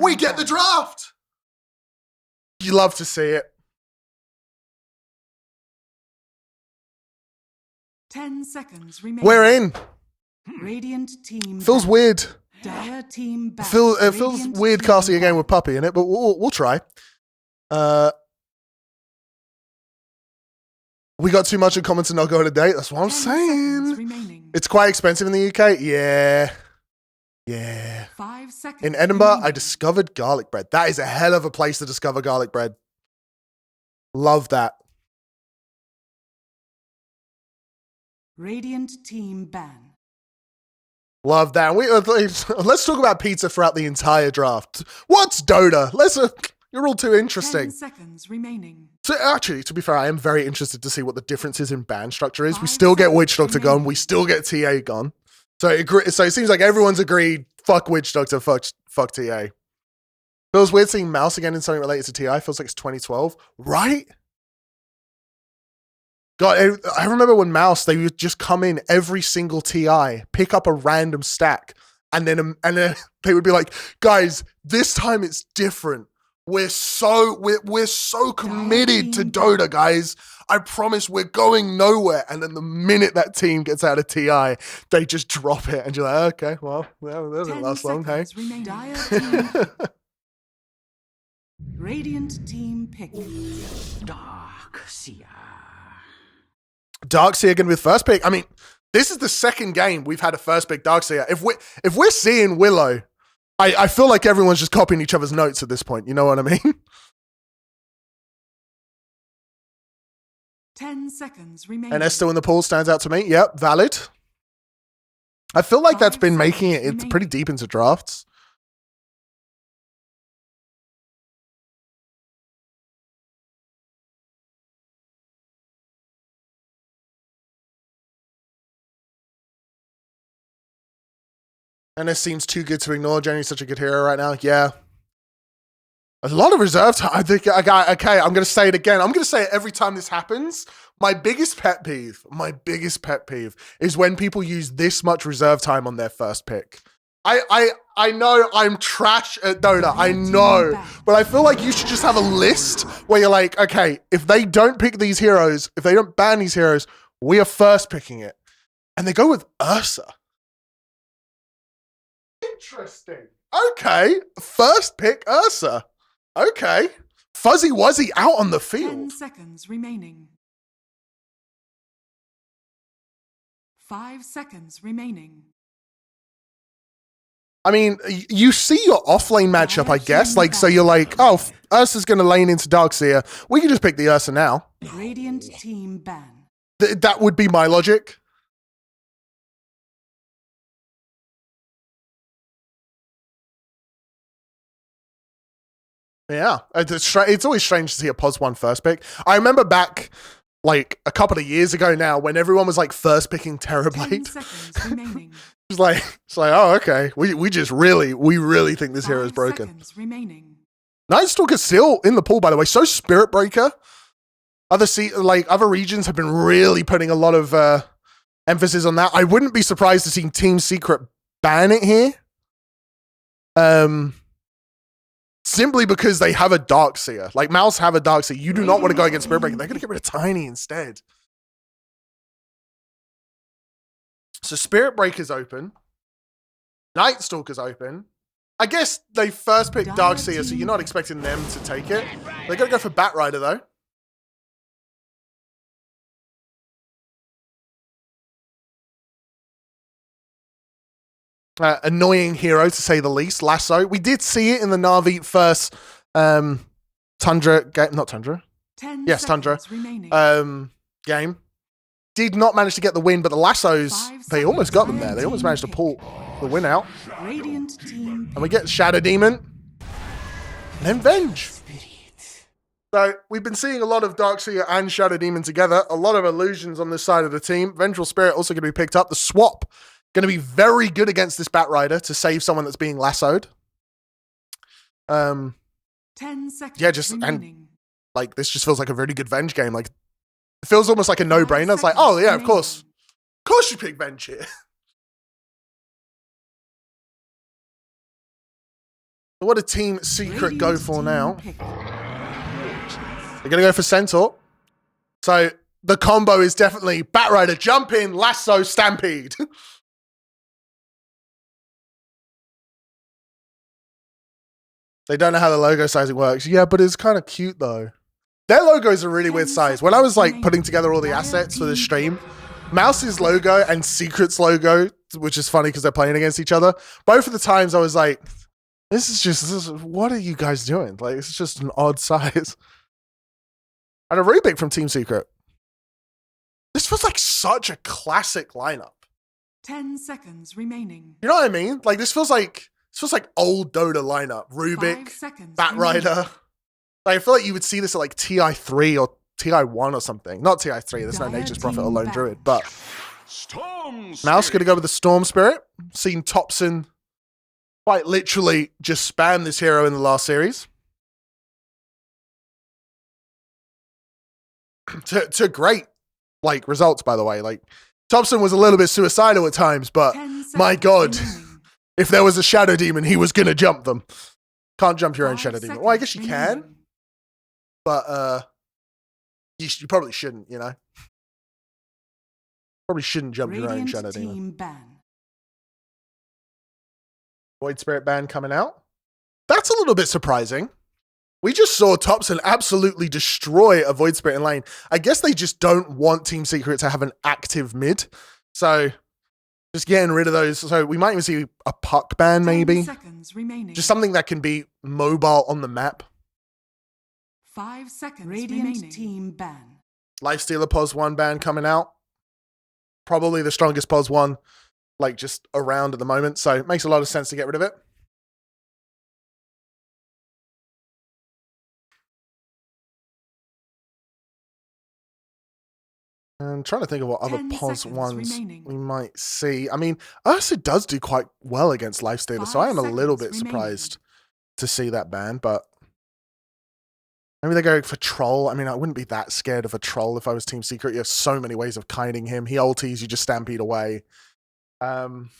We get the draft. You love to see it. 10 seconds remaining. We're in. Radiant team. Feels weird. Dire team back. It feels weird casting a game with Puppy in it, but we'll try. We got too much in common to not go on a date. That's what I'm saying. It's quite expensive in the UK. Yeah. 5 seconds. In Edinburgh, I discovered garlic bread. That is a hell of a place to discover garlic bread. Love that. Radiant team ban. Love that. Let's talk about pizza throughout the entire draft. What's Dota? You're all too interesting. 10 seconds remaining. So actually, to be fair, I am very interested to see what the differences in band structure is. We still get Witch Doctor gone. We still get TA gone. So it seems like everyone's agreed, fuck Witch Doctor, fuck TA. Feels weird seeing Mouse again in something related to TI. Feels like it's 2012. Right? God, I remember when Mouse, they would just come in every single TI, pick up a random stack, and then they would be like, guys, this time it's different. We're so committed to Dota, guys. I promise we're going nowhere. And then the minute that team gets out of TI, they just drop it. And you're like, okay, well, that doesn't last long, hey? Radiant team pick. Darkseer going to be the first pick. I mean, this is the second game we've had a first pick Darkseer. If we're seeing Willow, I feel like everyone's just copying each other's notes at this point. You know what I mean? 10 seconds remaining. And Esther in the pool stands out to me. Yep, valid. I feel like that's been making it's pretty deep into drafts. And it seems too good to ignore. Jenny's such a good hero right now. Yeah. A lot of reserve time. I think, okay, I'm going to say it again. I'm going to say it every time this happens. My biggest pet peeve is when people use this much reserve time on their first pick. I know I'm trash at Dota. I know. But I feel like you should just have a list where you're like, okay, if they don't pick these heroes, if they don't ban these heroes, we are first picking it. And they go with Ursa. Interesting. Okay. First pick Ursa. Okay. Fuzzy Wuzzy out on the field. 10 seconds remaining. 5 seconds remaining. I mean, you see your offlane matchup, I guess. Like, so you're like, oh, Ursa's going to lane into Darkseer. We can just pick the Ursa now. Radiant team ban. That would be my logic. Yeah, it's always strange to see a POS 1 first pick. I remember back like a couple of years ago now when everyone was like first picking Terrorblade. it's like, oh, okay. We really think this hero is broken. Night Stalker's still in the pool, by the way. So Spirit Breaker. Other regions have been really putting a lot of emphasis on that. I wouldn't be surprised to see Team Secret ban it here. Simply because they have a Darkseer. Like, Mouse have a Darkseer. You do not want to go against Spirit Breaker. They're going to get rid of Tiny instead. So Spirit Breaker's open. Night Stalker's open. I guess they first picked Darkseer, so you're not expecting them to take it. They're going to go for Batrider, though. Annoying hero, to say the least. Lasso. We did see it in the Na'Vi first Tundra game. Not Tundra. Yes, Tundra. Game. Did not manage to get the win, but the Lassos, they almost got them there. They almost managed to pull the win out. And we get Shadow Demon. And then Venge. So we've been seeing a lot of Darkseer and Shadow Demon together. A lot of illusions on this side of the team. Vengeful Spirit also going to be picked up. The swap going to be very good against this Batrider to save someone that's being lassoed. 10 seconds. Yeah, and like this just feels like a really good Venge game. Like it feels almost like a no-brainer. It's like, oh yeah, of course you pick Venge here. What a Team Secret go for now? They're going to go for Centaur. So the combo is definitely Batrider, jump in, lasso, stampede. They don't know how the logo sizing works. Yeah, but it's kind of cute though. Their logo is a really weird size. When I was like putting together all the assets for the stream, Mouse's logo and Secret's logo, which is funny because they're playing against each other, both of the times I was like, what are you guys doing? Like, it's just an odd size. And a Rubik from Team Secret. This feels like such a classic lineup. 10 seconds remaining. You know what I mean? Like, this feels like old Dota lineup. Rubik, Batrider. Like, I feel like you would see this at like TI3 or TI1 or something. Not TI3, there's no Nature's Prophet or Lone Druid, but Mouse gonna go with the Storm Spirit. Seen Topson quite literally just spam this hero in the last series. to great like results, by the way. Like, Topson was a little bit suicidal at times, but my God, if there was a Shadow Demon, he was gonna jump them. Can't jump your own Shadow Demon. Well, I guess you can, but you probably shouldn't, you know? Probably shouldn't jump your own Shadow Demon. Void Spirit ban coming out. That's a little bit surprising. We just saw Topson absolutely destroy a Void Spirit in lane. I guess they just don't want Team Secret to have an active mid. So just getting rid of those. So we might even see a puck ban maybe. Just something that can be mobile on the map. 5 seconds remaining. Team ban. Lifestealer Pos 1 ban coming out. Probably the strongest Pos 1 like just around at the moment. So it makes a lot of sense to get rid of it. I'm trying to think of what other Pos 1s we might see. I mean, Ursa does do quite well against Lifestealer, so I am a little bit surprised to see that ban, but maybe they go for Troll. I mean, I wouldn't be that scared of a Troll if I was Team Secret. You have so many ways of kiting him. He ulties, you just stampede away. Mouse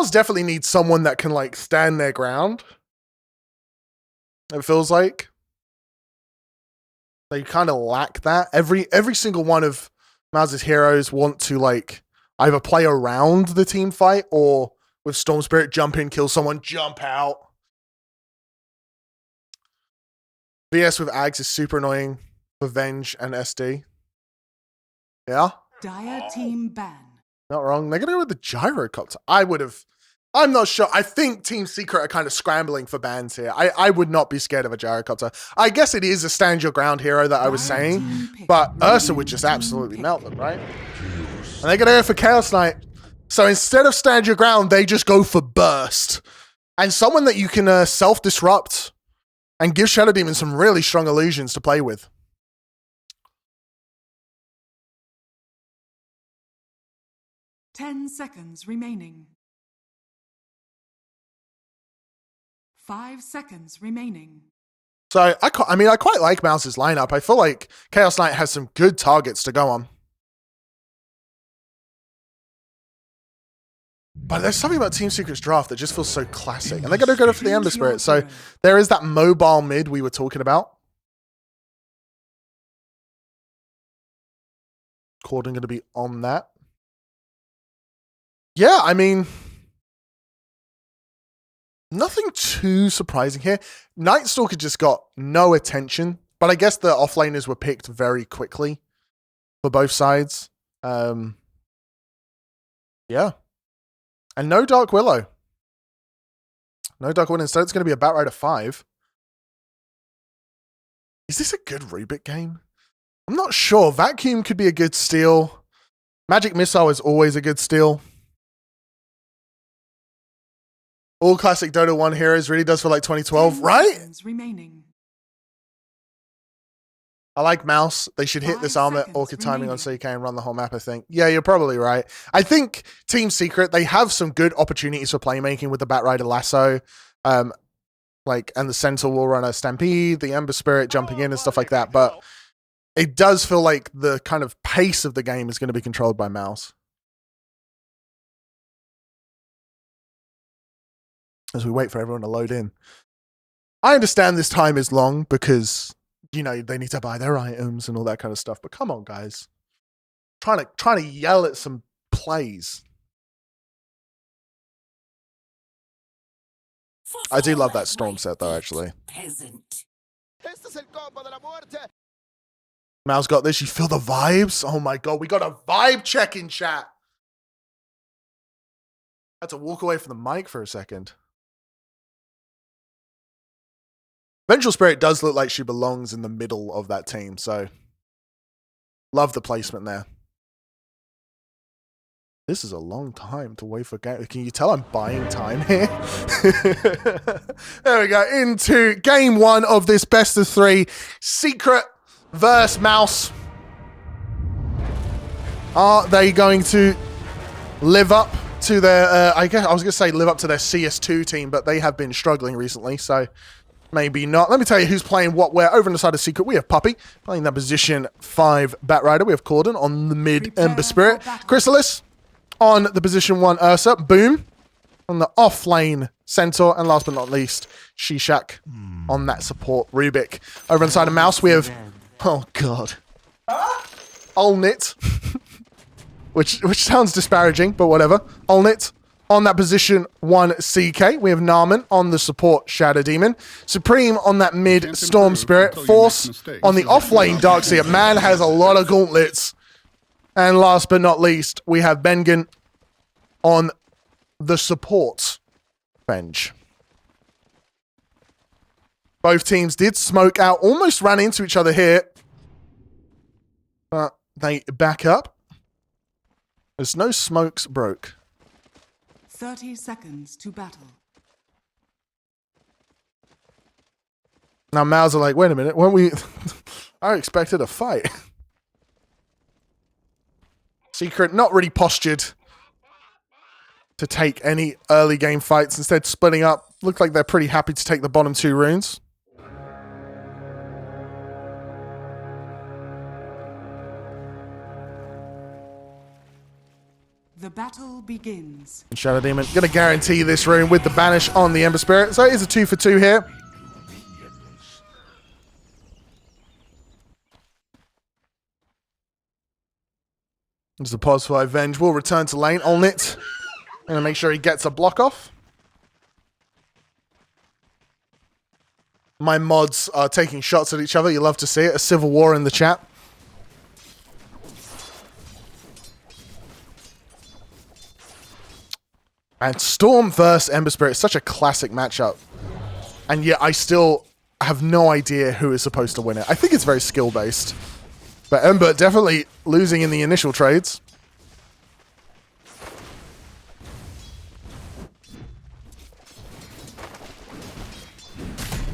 definitely needs someone that can like stand their ground. It feels like they kind of lack that. Every single one of Mouse's heroes want to like either play around the team fight or with Storm Spirit jump in, kill someone, jump out. VS with Ags is super annoying for Venge and SD. Yeah? Dire team ban. Not wrong. They're gonna go with the Gyrocopter. I'm not sure. I think Team Secret are kind of scrambling for bans here. I would not be scared of a Gyrocopter. I guess it is a stand your ground hero that I was saying, but Ursa would just absolutely melt them, right? And they're gonna go for Chaos Knight. So instead of stand your ground, they just go for burst. And someone that you can self-disrupt and give Shadow Demon some really strong illusions to play with. Ten seconds remaining. 5 seconds remaining. So, I quite like Mouse's lineup. I feel like Chaos Knight has some good targets to go on. But there's something about Team Secret's draft that just feels so classic. And they're going to go for the Ember Spirit. So there is that mobile mid we were talking about. Corden going to be on that. Yeah, I mean, nothing too surprising here. Night Stalker just got no attention, but I guess the offlaners were picked very quickly for both sides. Yeah. And no Dark Willow. No Dark Willow. Instead, it's going to be a Batrider 5. Is this a good Rubik game? I'm not sure. Vacuum could be a good steal. Magic Missile is always a good steal. All classic Dota 1 heroes really does feel like 2012, right? Remaining. I like Mouse. They should hit this armor Orchid timing on CK and run the whole map, I think. Yeah, you're probably right. I think Team Secret, they have some good opportunities for playmaking with the Batrider Lasso. And the Centaur will run a Stampede, the Ember Spirit jumping in and stuff like that. But it does feel like the kind of pace of the game is going to be controlled by Mouse. as we wait for everyone to load in. I understand this time is long because, you know, they need to buy their items and all that kind of stuff. But come on, guys. Trying to yell at some plays. I do love that Storm set, though, actually. Mouz got this. You feel the vibes? Oh, my God. We got a vibe check in chat. I had to walk away from the mic for a second. Vengeful Spirit does look like she belongs in the middle of that team, so love the placement there. This is a long time to wait for game. Can you tell I'm buying time here? There we go. Into game one of this best of three. Secret versus Mouz. Are they going to live up to their, I guess I was going to say live up to their CS2 team, but they have been struggling recently, so maybe not. Let me tell you who's playing what where. Over on the side of Secret, we have Puppy playing that position 5 Bat Rider. We have Corden on the mid Ember Spirit. Chrysalis on the position 1 Ursa. Boom on the off lane Centaur. And last but not least, Shishak on that support Rubik. Over on the side of Mouz, we have, oh God, Olnit, which sounds disparaging, but whatever. Olnit on that position 1 CK. We have Narman on the support Shadow Demon. Supreme on that mid Storm Spirit. Force on the off lane Darkseer. Man has a lot of gauntlets. And last but not least, we have Bengen on the support bench. Both teams did smoke out, almost ran into each other here. But they back up. There's no smokes broke. 30 seconds to battle. Now Mouz are like, wait a minute, weren't we... I expected a fight. Secret not really postured to take any early game fights. Instead, splitting up. Look like they're pretty happy to take the bottom 2 runes. The battle begins. And Shadow Demon going to guarantee this rune with the banish on the Ember Spirit. So it is a 2 for 2 here. There's a pause for Avenge. Will return to lane. Olnit. Going to make sure he gets a block off. My mods are taking shots at each other. You love to see it. A civil war in the chat. And Storm versus Ember Spirit is such a classic matchup. And yet I still have no idea who is supposed to win it. I think it's very skill-based. But Ember definitely losing in the initial trades.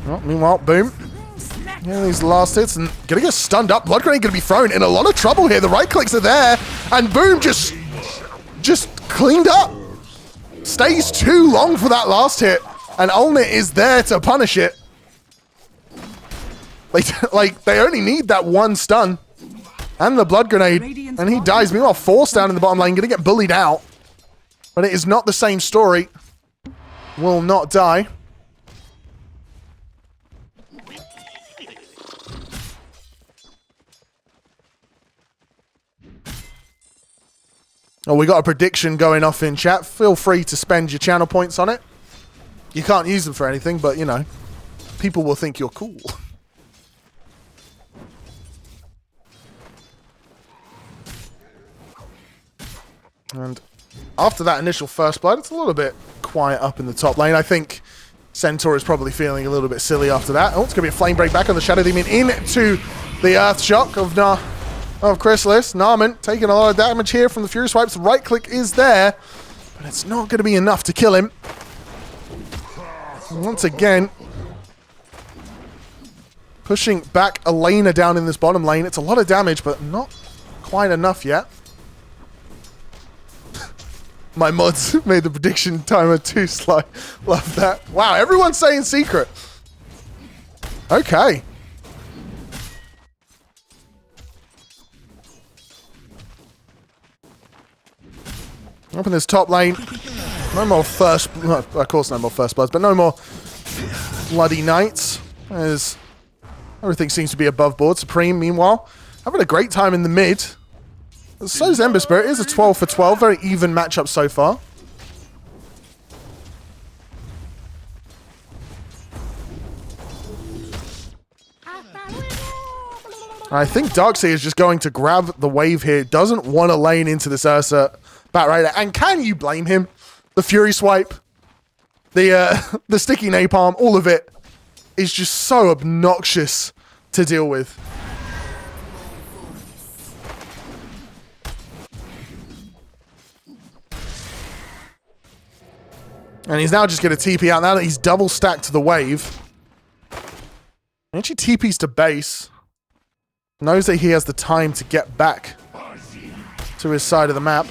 Well, meanwhile, boom. Yeah, these last hits and gonna get stunned up. Blood Grenade gonna be thrown in a lot of trouble here. The right clicks are there. And boom, just cleaned up. Stays too long for that last hit, and Olnit is there to punish it. They only need that 1 stun and the blood grenade, and he dies. Meanwhile, Force down in the bottom lane, gonna get bullied out, but it is not the same story. Will not die. Oh, we got a prediction going off in chat. Feel free to spend your channel points on it. You can't use them for anything, but, you know, people will think you're cool. And after that initial first blood, it's a little bit quiet up in the top lane. I think Centaur is probably feeling a little bit silly after that. Oh, it's going to be a flame break back on the Shadow Demon into the Earth Shock of Chrysalis. Narman taking a lot of damage here from the Fury Swipes. The right click is there, but it's not going to be enough to kill him. Once again, pushing back Elena down in this bottom lane. It's a lot of damage, but not quite enough yet. My mods made the prediction timer too slow. Love that. Wow, everyone's saying Secret. Okay. Up in this top lane. No more first... Of course no more first bloods, but no more bloody knights. As everything seems to be above board. Supreme, meanwhile, having a great time in the mid. So is Ember Spirit. It is a 12 for 12. Very even matchup so far. I think Darkseid is just going to grab the wave here. Doesn't want to lane into this Ursa Bat Raider. And can you blame him? The Fury Swipe, the sticky napalm, all of it is just so obnoxious to deal with. And he's now just going to TP out now that he's double stacked to the wave. He actually TPs to base. Knows that he has the time to get back to his side of the map.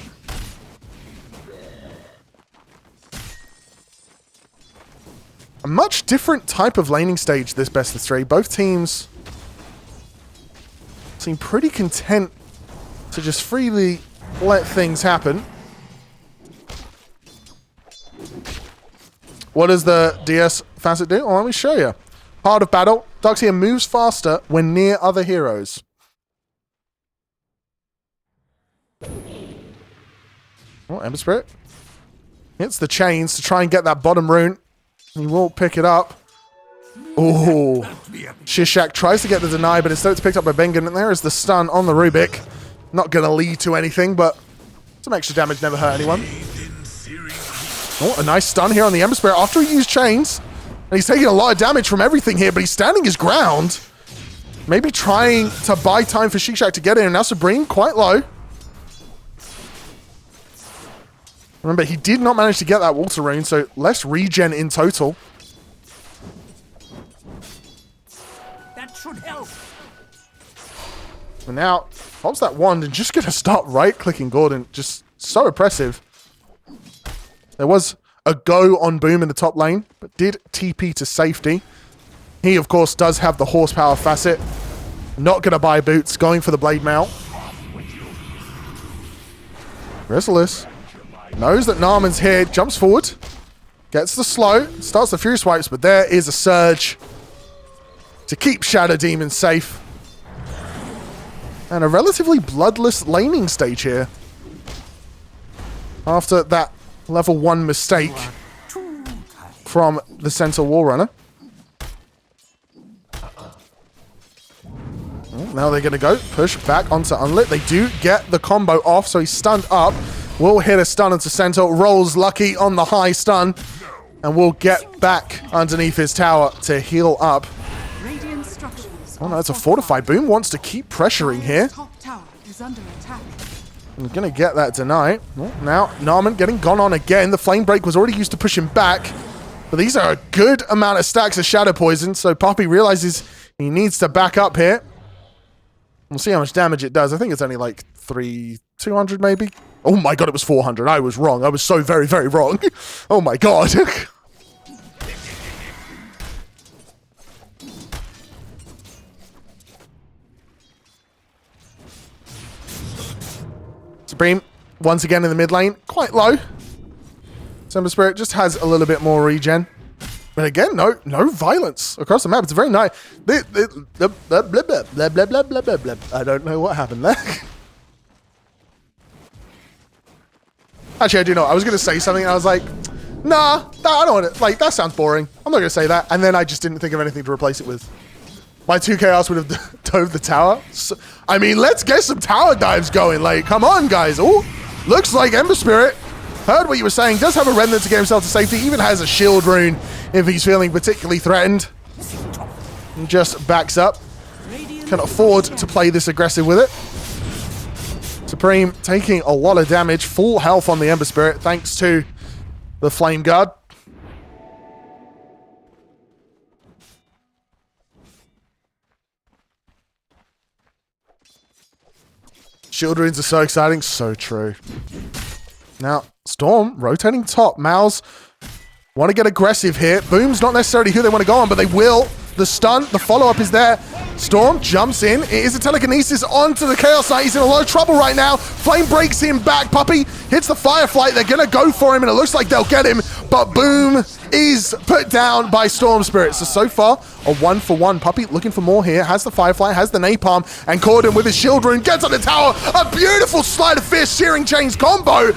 A much different type of laning stage this best of three. Both teams seem pretty content to just freely let things happen. What does the DS facet do? Well, let me show you. Heart of battle. Darkseid moves faster when near other heroes. Oh, Ember Spirit hits the chains to try and get that bottom rune. He will pick it up. Oh, Shishak tries to get the deny, but instead it's picked up by Bengen, and there is the stun on the Rubik. Not going to lead to anything, but some extra damage never hurt anyone. Oh, a nice stun here on the Ember Spirit after he used chains. And he's taking a lot of damage from everything here, but he's standing his ground. Maybe trying to buy time for Shishak to get in, and now Supreme quite low. Remember, he did not manage to get that water rune, so less regen in total. That should help. And now, pops that wand and just going to start right-clicking Gordon. Just so oppressive. There was a go on Boom in the top lane, but did TP to safety. He, of course, does have the horsepower facet. Not going to buy boots, going for the blade mail. Resolus knows that Narman's here, jumps forward, gets the slow, starts the Fury Swipes, but there is a surge to keep Shadow Demon safe. And a relatively bloodless laning stage here. After that level 1 mistake from the Centaur Warrunner. Well, now they're going to go push back onto Unlit. They do get the combo off, so he's stunned up. Will hit a stun into Centaur. Rolls lucky on the high stun. And will get back underneath his tower to heal up. Oh no, it's a fortified. Boom wants to keep pressuring here. I'm going to get that deny. Oh, now, Narman getting gone on again. The Flame Break was already used to push him back. But these are a good amount of stacks of Shadow Poison. So Poppy realizes he needs to back up here. We'll see how much damage it does. I think it's only like 200 maybe. Oh my god, it was 400. I was wrong. I was so very, very wrong. Oh my god. Supreme, once again in the mid lane. Quite low. Ember Spirit just has a little bit more regen. But again, no violence across the map. It's very nice. I don't know what happened there. Actually, I do know. I was going to say something, and I was like, nah, I don't want it. Like, that sounds boring. I'm not going to say that. And then I just didn't think of anything to replace it with. My 2 Chaos would have dove the tower. So, I mean, let's get some tower dives going. Like, come on, guys. Oh, looks like Ember Spirit. Heard what you were saying. Does have a remnant to get himself to safety. Even has a shield rune if he's feeling particularly threatened. And just backs up. Can afford to play this aggressive with it. Supreme taking a lot of damage. Full health on the Ember Spirit thanks to the Flame Guard. Shield runes are so exciting. So true. Now, Storm rotating top. Mouz want to get aggressive here. Boom's not necessarily who they want to go on, but they will. the stun, the follow-up is there. Storm jumps in. It is a telekinesis onto the Chaos Knight. He's in a lot of trouble right now. Flame breaks him back. Puppey hits the Firefly. They're going to go for him, and it looks like they'll get him. But Boom is put down by Storm Spirit. So far, a 1-for-1. Puppey looking for more here. Has the Firefly, has the Napalm, and Corden with his shield rune gets on the tower. A beautiful Sleight of Fist, Searing Chains combo.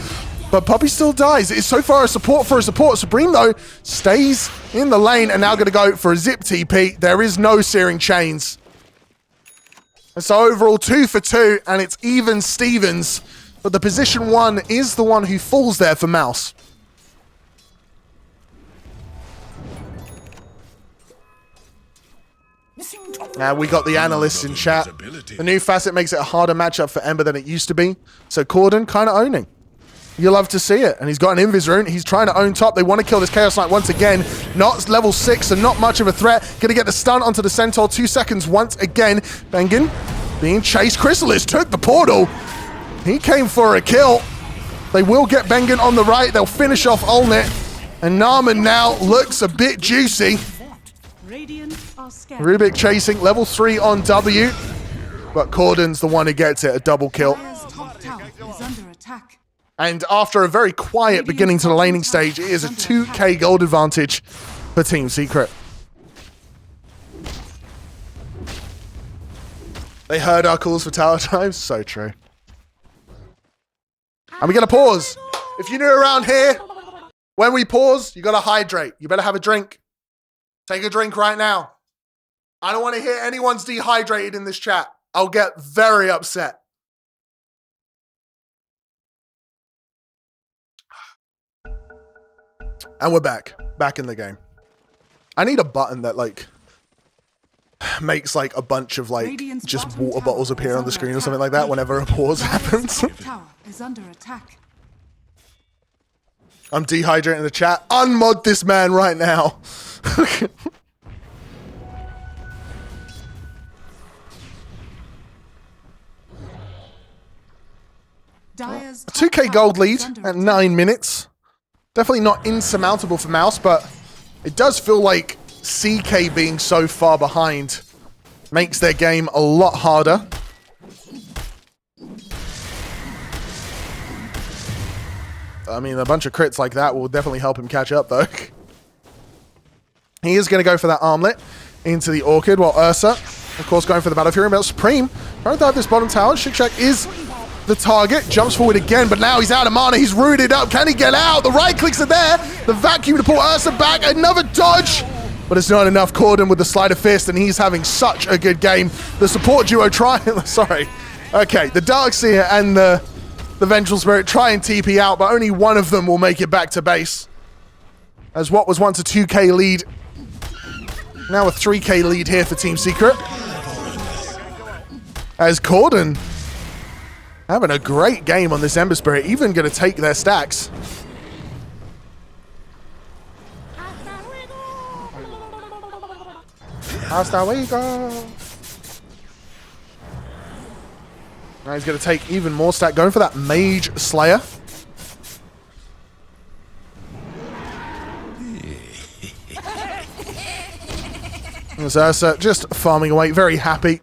But Puppey still dies. It's so far a support for a support. Supreme, though, stays in the lane and now going to go for a zip TP. There is no Searing Chains. And so overall, 2 for 2, and it's even Stevens. But the position 1 is the one who falls there for Mouse. Now we got the analysts in chat. The new facet makes it a harder matchup for Ember than it used to be. So Corden kind of owning. You love to see it. And he's got an Invis rune. He's trying to own top. They want to kill this Chaos Knight once again. Not level 6, so not much of a threat. Going to get the stun onto the Centaur. 2 seconds once again. Bengen being chased. Chrysalis took the portal. He came for a kill. They will get Bengen on the right. They'll finish off Olnit. And Narman now looks a bit juicy. Rubik chasing. Level 3 on W. But Corden's the one who gets it. A double kill. And after a very quiet beginning to the laning stage, it is a 2k gold advantage for Team Secret. They heard our calls for tower time. So true. And we're going to pause. If you're new around here, when we pause, you got to hydrate. You better have a drink. Take a drink right now. I don't want to hear anyone's dehydrated in this chat. I'll get very upset. And we're back in the game. I need a button that like makes like a bunch of like just water bottles appear on the screen or something like that whenever a pause happens. I'm dehydrating the chat. Unmod this man right now. 2k gold lead at 9 minutes. Definitely not insurmountable for Mouse, but it does feel like CK being so far behind makes their game a lot harder. I mean, a bunch of crits like that will definitely help him catch up, though. He is going to go for that armlet into the Orchid, while Ursa, of course, going for the Battle Fury. But Supreme trying to dive this bottom tower. Shikshak is the target, jumps forward again, but now he's out of mana. He's rooted up. Can he get out? The right clicks are there. The vacuum to pull Ursa back. Another dodge, but it's not enough. Corden with the Sleight of Fist, and he's having such a good game. The support duo sorry. Okay, the Darkseer and the Vengeful Spirit try and TP out, but only one of them will make it back to base. As what was once a 2k lead, now a 3k lead here for Team Secret. As Corden having a great game on this Ember Spirit, even going to take their stacks. Hasta luego. Now he's going to take even more stack, going for that Mage Slayer. Ursa just farming away, very happy,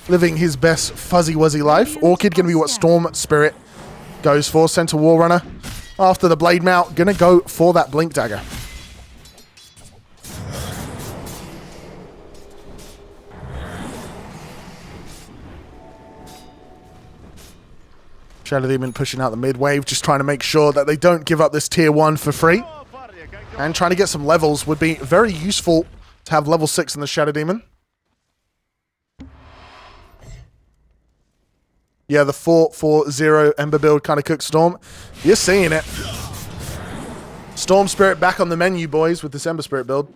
living his best fuzzy wuzzy life. Orchid going to be what Storm Spirit goes for. Center War Runner after the Blade Mount, going to go for that Blink Dagger. Shadow Demon pushing out the mid wave, just trying to make sure that they don't give up this tier 1 for free. And trying to get some levels would be very useful to have level 6 in the Shadow Demon. Yeah, the 4-4-0 Ember build kind of cooks Storm. You're seeing it. Storm Spirit back on the menu, boys, with this Ember Spirit build.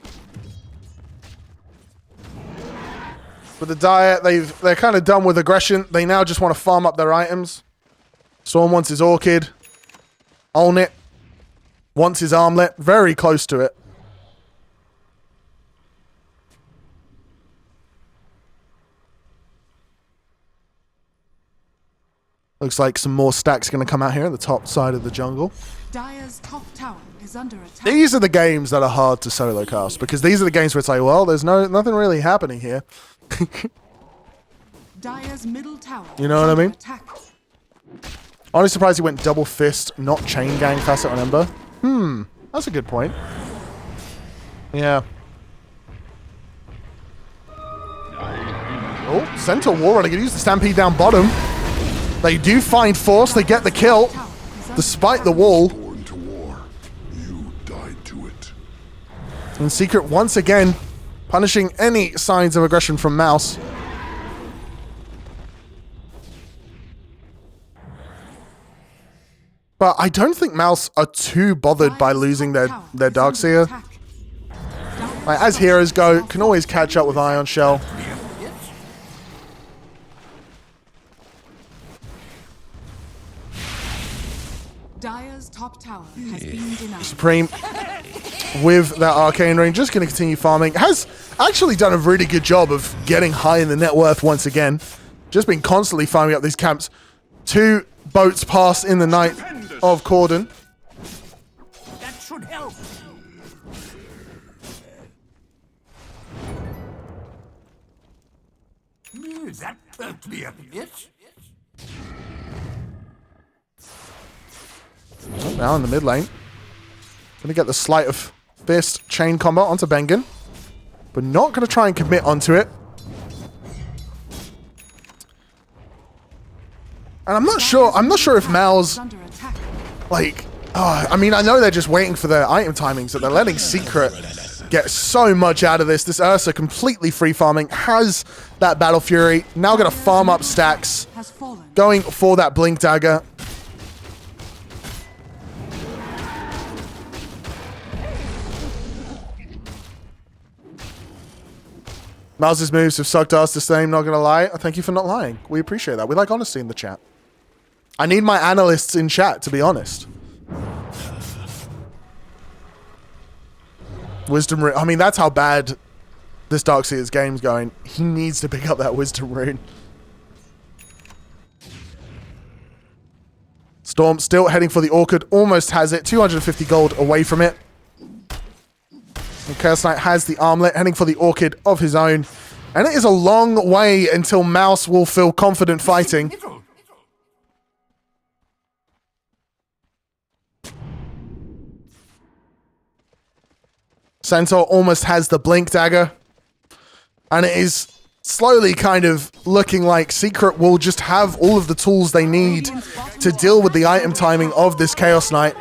With the Diet, they're kind of done with aggression. They now just want to farm up their items. Storm wants his Orchid. Olnit wants his Armlet. Very close to it. Looks like some more stacks going to come out here on the top side of the jungle. Dire's top tower is under attack. These are the games that are hard to solo cast because these are the games where it's like, well, there's nothing really happening here. Dire's middle tower. You know what I mean? Attack. Only surprised he went double fist, not chain gang facet on Ember. That's a good point. Yeah. Oh, Centaur War Runner can use the Stampede down bottom. They do find Force, they get the kill, despite the wall. Born to war, you died to it. And Secret once again punishing any signs of aggression from Mouz. But I don't think Mouz are too bothered by losing their Darkseer. Like, as heroes go, can always catch up with Ion Shell. Dire's top tower has been denied. Supreme with that Arcane Ring, just going to continue farming. Has actually done a really good job of getting high in the net worth once again. Just been constantly farming up these camps. 2 boats pass in the night of Corden. That should help. That perked me up a bit. Now in the mid lane. Gonna get the sleight of fist chain combo onto Bengen. But not gonna try and commit onto it. And I'm not sure if Mouz, like, I mean, I know they're just waiting for their item timings, that they're letting Secret get so much out of this. This Ursa completely free farming, has that Battle Fury, now gonna farm up stacks, going for that Blink Dagger. Mouz's moves have sucked us the same, not gonna lie. Thank you for not lying. We appreciate that. We like honesty in the chat. I need my analysts in chat, to be honest. Wisdom Rune. I mean, that's how bad this Darkseer's game's going. He needs to pick up that Wisdom Rune. Storm still heading for the Orchid. Almost has it. 250 gold away from it. And Chaos Knight has the Armlet, heading for the Orchid of his own. And it is a long way until Mouz will feel confident fighting. Centaur almost has the Blink Dagger. And it is slowly kind of looking like Secret will just have all of the tools they need to deal with the item timing of this Chaos Knight.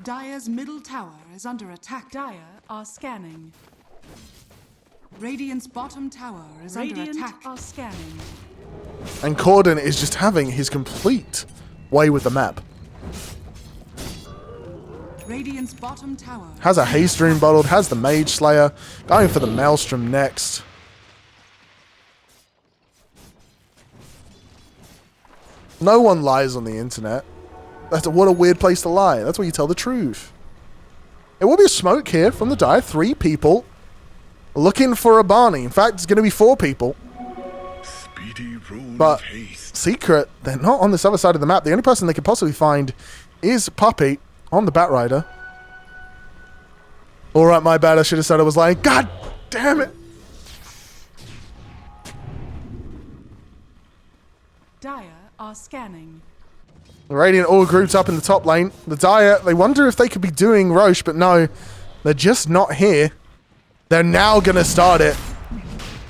Dire's middle tower is under attack. Dire are scanning. Radiant's bottom tower is under attack. Are scanning. And Corden is just having his complete way with the map. Radiant's bottom tower Has a Haste Rune bottled, has the Mage Slayer, going for the Maelstrom next. No one lies on the internet. What a weird place to lie. That's where you tell the truth. It will be a smoke here from the Dire. 3 people looking for a Barney. In fact, it's going to be 4 people. But Secret, they're not on this other side of the map. The only person they could possibly find is Puppy on the Batrider. Alright, my bad. I should have said I was lying. God damn it. Dire are scanning. The Radiant all grouped up in the top lane. The Dire, they wonder if they could be doing Roche, but no. They're just not here. They're now going to start it.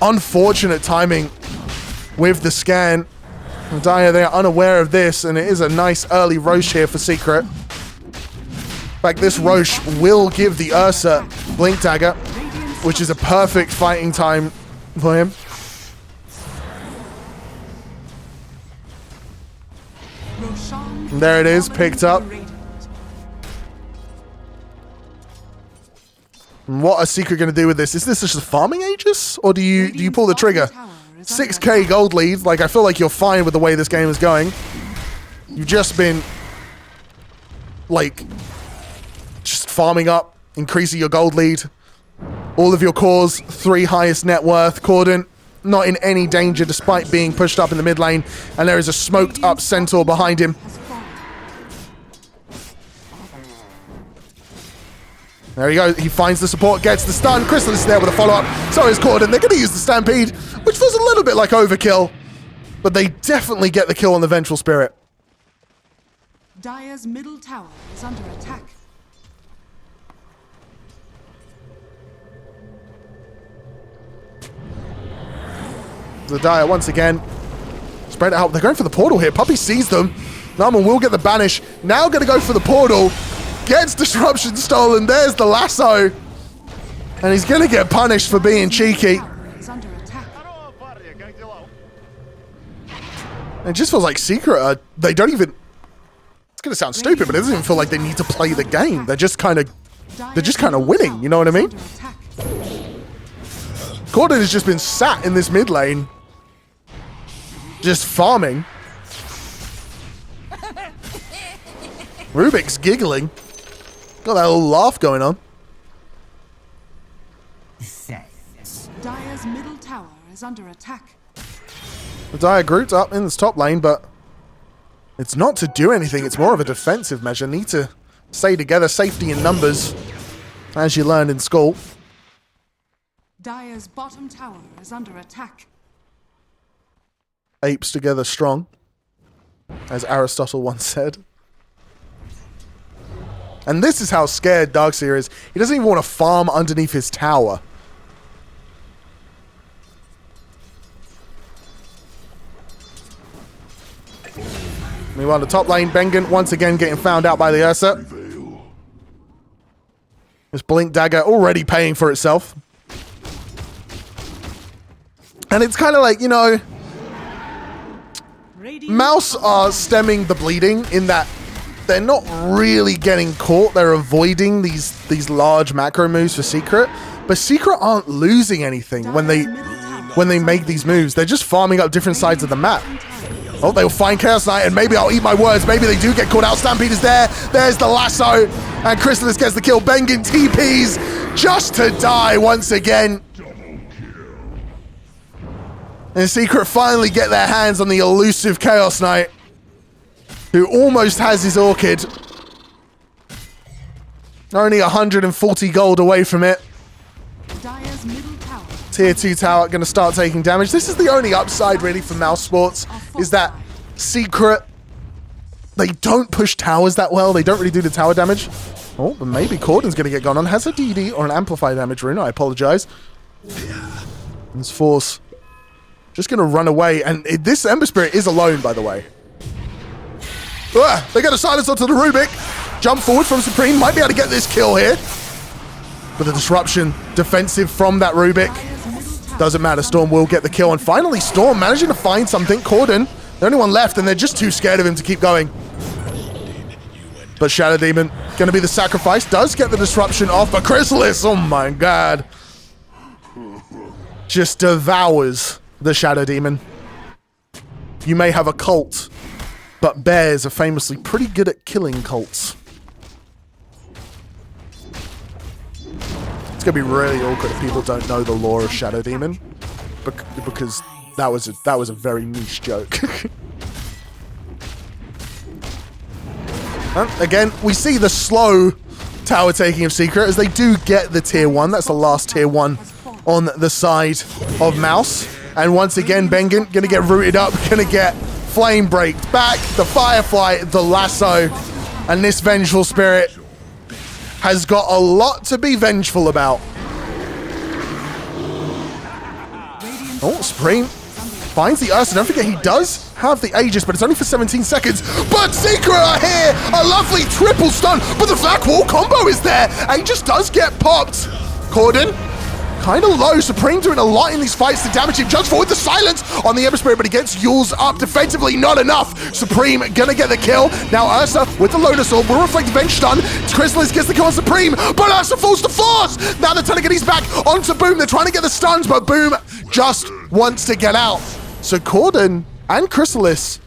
Unfortunate timing with the scan. The Dire, they are unaware of this, and it is a nice early Roche here for Secret. In fact, this Roche will give the Ursa Blink Dagger, which is a perfect fighting time for him. And there it is, picked up. And what are Secret going to do with this? Is this just a farming Aegis? Or do you pull the trigger? 6k gold lead. Like, I feel like you're fine with the way this game is going. You've just been, like, just farming up, increasing your gold lead. All of your cores, 3 highest net worth. Corden, not in any danger despite being pushed up in the mid lane. And there is a smoked up Centaur behind him. There he goes. He finds the support, gets the stun. Crystal is there with a follow-up. So is Corden. They're going to use the Stampede, which feels a little bit like overkill. But they definitely get the kill on the Vengeful Spirit. Dire's middle tower is under attack. The Dire once again spread out. They're going for the portal here. Puppey sees them. Narman will get the banish. Now going to go for the portal. Gets disruption stolen. There's the lasso. And he's going to get punished for being cheeky. It just feels like Secret, they don't even... It's going to sound stupid, but it doesn't even feel like they need to play the game. They're just kind of winning, you know what I mean? Corden has just been sat in this mid lane. Just farming. Rubik's giggling. Got that little laugh going on. Dire's middle tower is under attack. The Dire grouped up in this top lane, but it's not to do anything. It's more of a defensive measure. Need to stay together. Safety in numbers, as you learned in school. Dire's bottom tower is under attack. Apes together strong, as Aristotle once said. And this is how scared Darkseer is. He doesn't even want to farm underneath his tower. Meanwhile, the top lane, Bengen once again getting found out by the Ursa. This Blink Dagger already paying for itself. And it's kind of like, you know, Mouse are stemming the bleeding in that they're not really getting caught. They're avoiding these large macro moves for Secret. But Secret aren't losing anything when they make these moves. They're just farming up different sides of the map. Oh, they'll find Chaos Knight, and maybe I'll eat my words. Maybe they do get caught out. Stampede is there. There's the lasso. And Chrysalis gets the kill. Bengen TPs just to die once again. And Secret finally get their hands on the elusive Chaos Knight, who almost has his Orchid. Only 140 gold away from it. Dire's middle tower. Tier 2 tower going to start taking damage. This is the only upside really for Mouse Sports, is that Secret, they don't push towers that well. They don't really do the tower damage. Oh, but maybe Corden's going to get gone on. Has a DD or an amplify damage rune. I apologize. This Force just going to run away. And this Ember Spirit is alone, by the way. They got a silence onto the Rubik. Jump forward from Supreme. Might be able to get this kill here. But the disruption defensive from that Rubik. Doesn't matter. Storm will get the kill. And finally, Storm managing to find something. Corden, the only one left, and they're just too scared of him to keep going. But Shadow Demon, going to be the sacrifice. Does get the disruption off. But Chrysalis, oh my god. Just devours the Shadow Demon. You may have a cult, but bears are famously pretty good at killing cults. It's gonna be really awkward if people don't know the lore of Shadow Demon, because that was a very niche joke. Again, we see the slow tower taking of Secret as they do get the tier 1. That's the last tier 1 on the side of Mouse. And once again, Bengen gonna get rooted up, gonna get flame braked back, the Firefly, the lasso, and this Vengeful Spirit has got a lot to be vengeful about. Oh, Supreme finds the Ursa. Don't forget, he does have the Aegis, but it's only for 17 seconds. But Secret are here! A lovely triple stun, but the Flak Wall combo is there. Aegis does get popped. Corden, kind of low. Supreme doing a lot in these fights to damage him. Jumps forward, the silence on the Ember Spirit, but he gets Yules up defensively. Not enough. Supreme gonna get the kill. Now Ursa with the Lotus Orb will reflect Venge stun. Chrysalis gets the kill on Supreme, but Ursa falls to Force. Now they're trying to get his back onto Boom. They're trying to get the stuns, but Boom just wants to get out. So Corden and Chrysalis,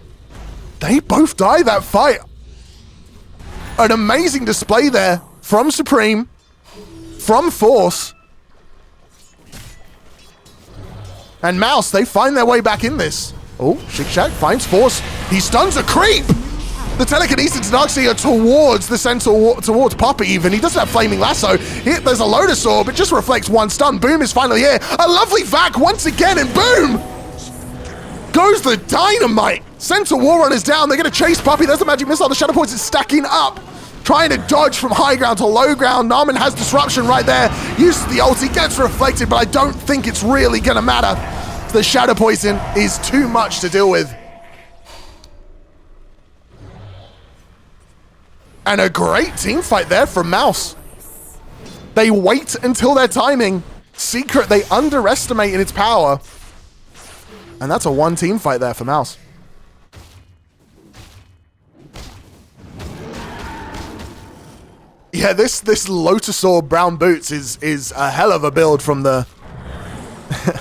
they both die that fight. An amazing display there from Supreme, from Force. And Mouz, they find their way back in this. Oh, Shig Shack finds Force. He stuns a creep. The telekinesis Darkseer towards the centaur, towards Puppy even. He doesn't have Flaming Lasso. There's a Lotus Orb. It just reflects one stun. Boom is finally here. A lovely Vac once again, and boom! Goes the Dynamite. Centaur Warrunner's down. They're going to chase Puppy. There's the Magic Missile. The Shadow Points is stacking up. Trying to dodge from high ground to low ground. Narman has Disruption right there. Uses the ulti, gets reflected, but I don't think it's really going to matter. The Shadow Poison is too much to deal with. And a great team fight there from Mouz. They wait until their timing. Secret, they underestimate in its power. And that's a one team fight there for Mouz. Yeah, this Lotus Orb Brown Boots is a hell of a build from the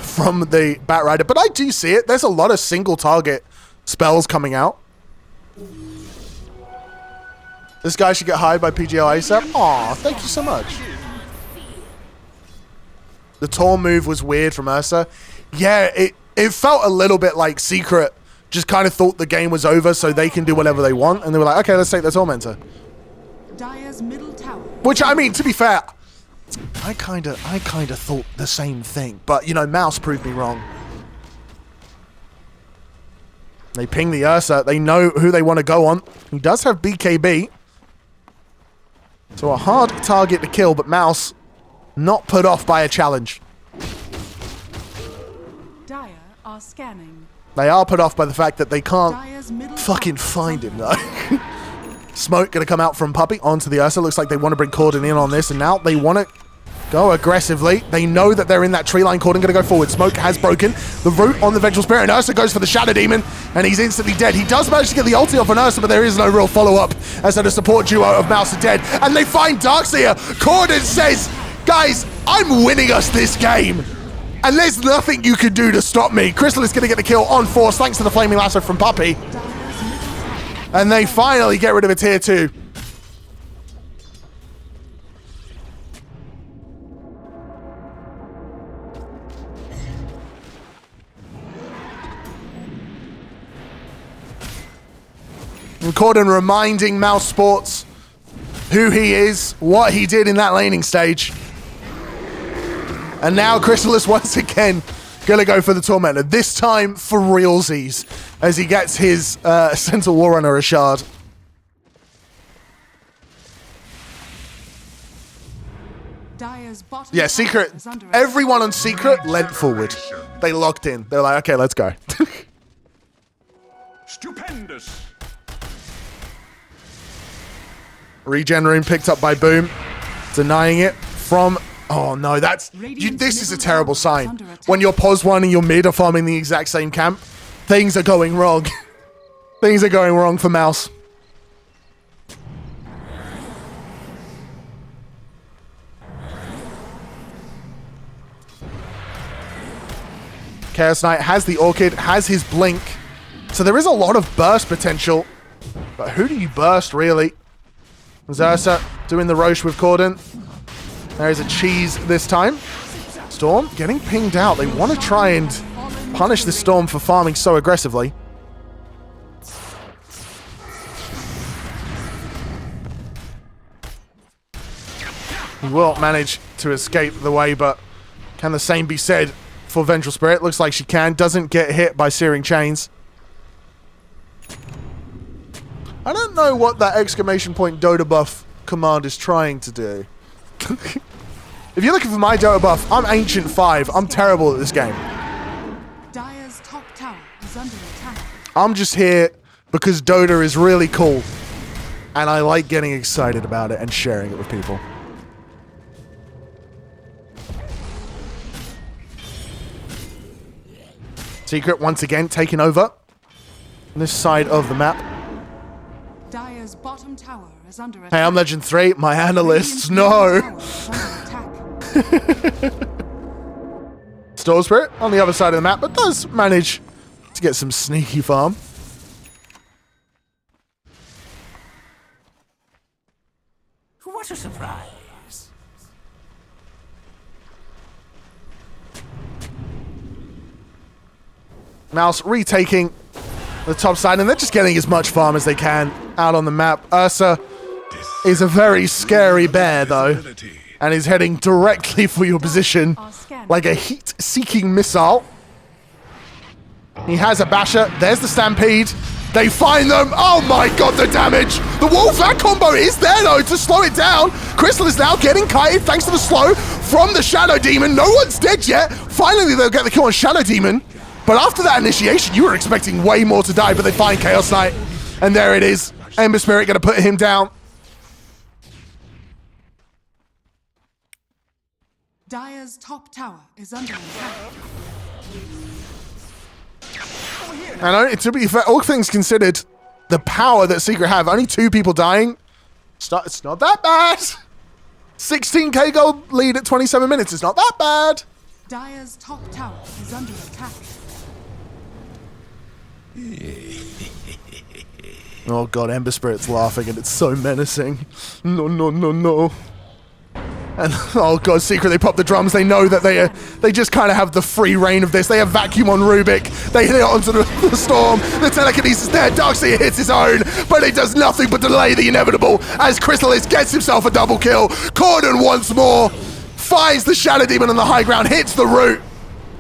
from the Batrider. But I do see it. There's a lot of single target spells coming out. This guy should get hired by PGL ASAP. Aw, thank you so much. The Tor move was weird from Ursa. Yeah, it felt a little bit like Secret just kind of thought the game was over so they can do whatever they want. And they were like, okay, let's take the Tormentor. Dire's middle tower. Which, I mean, to be fair, I kind of thought the same thing. But, you know, Mouz proved me wrong. They ping the Ursa. They know who they want to go on. He does have BKB. So a hard target to kill, but Mouz not put off by a challenge. Dire are scanning. They are put off by the fact that they can't fucking find him, though. Smoke going to come out from Puppy onto the Ursa. Looks like they want to bring Corden in on this, and now they want to go aggressively. They know that they're in that tree line. Corden going to go forward. Smoke has broken the root on the Vengeful Spirit, and Ursa goes for the Shadow Demon, and he's instantly dead. He does manage to get the ulti off on Ursa, but there is no real follow-up as the support duo of Mouz are dead, and they find Darkseer. Corden says, guys, I'm winning us this game, and there's nothing you can do to stop me. Crystal is going to get the kill on Force thanks to the Flaming Lasso from Puppy. And they finally get rid of a tier 2. And Corden reminding Mouz Sports who he is, what he did in that laning stage. And now Chrysalis once again gonna go for the Tormentor. This time for realsies, as he gets his Centaur Warrunner a shard. Yeah, Secret. Everyone on Secret leant forward. They locked in. They're like, okay, let's go. Stupendous. Regen Rune picked up by Boom. Denying it from... Oh no, that's... this is a terrible sign. When your pos 1 and your mid are farming the exact same camp, things are going wrong. Things are going wrong for Mouz. Chaos Knight has the Orchid, has his Blink. So there is a lot of burst potential. But who do you burst, really? Ursa doing the Roche with Corden. There is a cheese this time. Storm getting pinged out. They want to try and punish the Storm for farming so aggressively. He will manage to escape the way, but can the same be said for Vengeful Spirit? Looks like she can. Doesn't get hit by Searing Chains. I don't know what that exclamation point Dota buff command is trying to do. If you're looking for my Dota buff, I'm Ancient 5. I'm terrible at this game. Dire's top tower is under attack. I'm just here because Dota is really cool. And I like getting excited about it and sharing it with people. Secret once again taking over on this side of the map. Dire's bottom tower is under attack. Hey, I'm Legend 3. My analysts know. Storm Spirit on the other side of the map, but does manage to get some sneaky farm. What a surprise. Mouse retaking the top side, and they're just getting as much farm as they can out on the map. Ursa is a very scary bear, though, and is heading directly for your position like a heat-seeking missile. He has a basher. There's the Stampede. They find them. Oh my god, the damage. The Wolf, that combo is there, though, to slow it down. Crystal is now getting kited thanks to the slow from the Shadow Demon. No one's dead yet. Finally, they'll get the kill on Shadow Demon. But after that initiation, you were expecting way more to die, but they find Chaos Knight. And there it is. Ember Spirit going to put him down. Dire's top tower is under attack. And to be fair, all things considered, the power that Secret have, only 2 people dying, it's not that bad. 16k gold lead at 27 minutes, it's not that bad. Dire's top tower is under attack. Oh god, Ember Spirit's laughing and it's so menacing. No, no, no, no. And oh god, Secret, they pop the drums. They know that they just kind of have the free reign of this. They have vacuum on Rubik. They hit it onto the storm. The telekinesis there. Darkseer hits his own, but it does nothing but delay the inevitable as Chrysalis gets himself a double kill. Corden once more finds the Shadow Demon on the high ground, hits the root.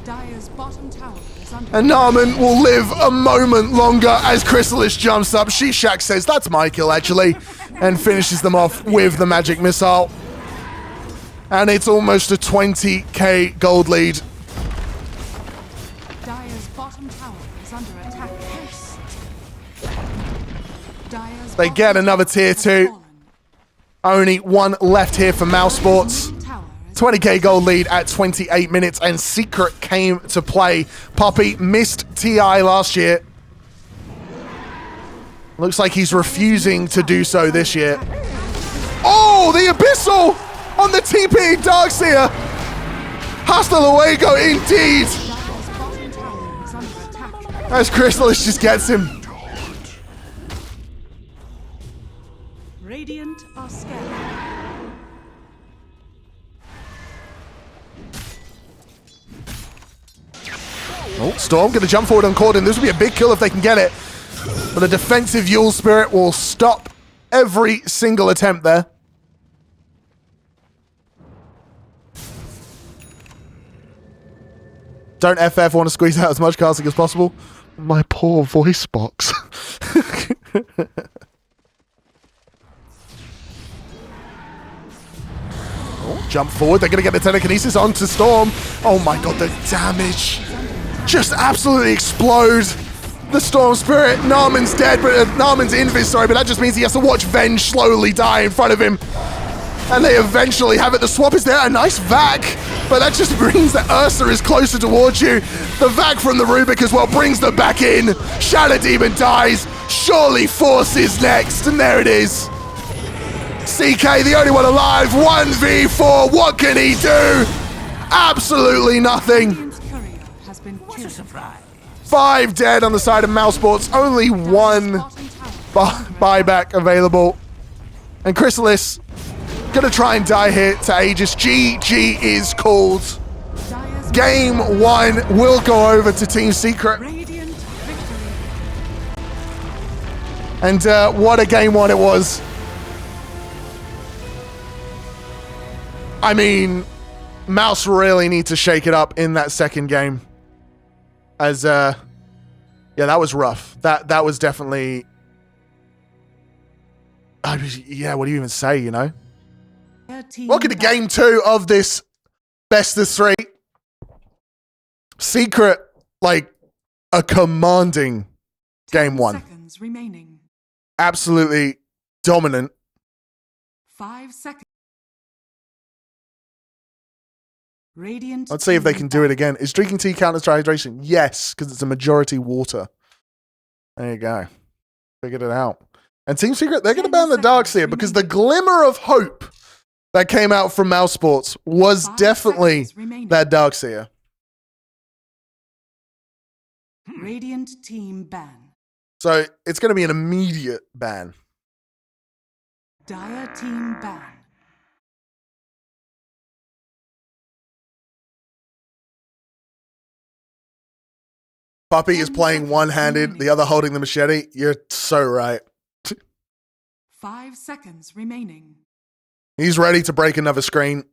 Dire's bottom tower is under And Naaman will live a moment longer as Chrysalis jumps up. Shishak says, that's my kill, actually, and finishes them off with the magic missile. And it's almost a 20k gold lead. Dire's bottom tower is under attack. Dire's They get another tier 2. Only one left here for Mouse Sports. 20k gold lead at 28 minutes, and Secret came to play. Poppy missed TI last year. Looks like he's refusing to do so this year. Oh, the Abyssal on the TP Darkseer. Hasta luego indeed. As Chrysalis just gets him. Radiant are scared. Oh, Storm gonna jump forward on Corden. This will be a big kill if they can get it. But the defensive Yule Spirit will stop every single attempt there. Don't FF want to squeeze out as much casting as possible. My poor voice box. Oh, jump forward. They're going to get the telekinesis onto Storm. Oh my god, the damage. Just absolutely explode. The Storm Spirit. Naaman's dead, but Naaman's invis, sorry, but that just means he has to watch Venge slowly die in front of him. And they eventually have it. The swap is there. A nice vac. But that just means that Ursa is closer towards you. The vac from the Rubik as well brings them back in. Shadow Demon dies. Surely Force is next. And there it is. CK, the only one alive. 1v4. What can he do? Absolutely nothing. What a surprise. 5 dead on the side of Mouse Sports. Only 1 buyback available. And Chrysalis gonna try and die here to Aegis. GG is called. Game 1 will go over to Team Secret. And what a game 1 it was. I mean, Mouse really need to shake it up in that second game. As, yeah, that was rough. That was definitely... yeah, what do you even say, you know? Welcome to game 2 of this best of 3. Secret, like, a commanding game 1. Seconds remaining. Absolutely dominant. 5 seconds. Radiant. Let's see if they can do it again. Is drinking tea count as hydration? Yes, because it's a majority water. There you go. Figured it out. And Team Secret, they're going to ban the Darkseer because the glimmer of hope that came out from Mouse Sports was definitely that Darkseer. Radiant team ban. So it's going to be an immediate ban. Dire team ban. Puppy is playing one-handed, the other holding the machete. You're so right. 5 seconds remaining. He's ready to break another screen.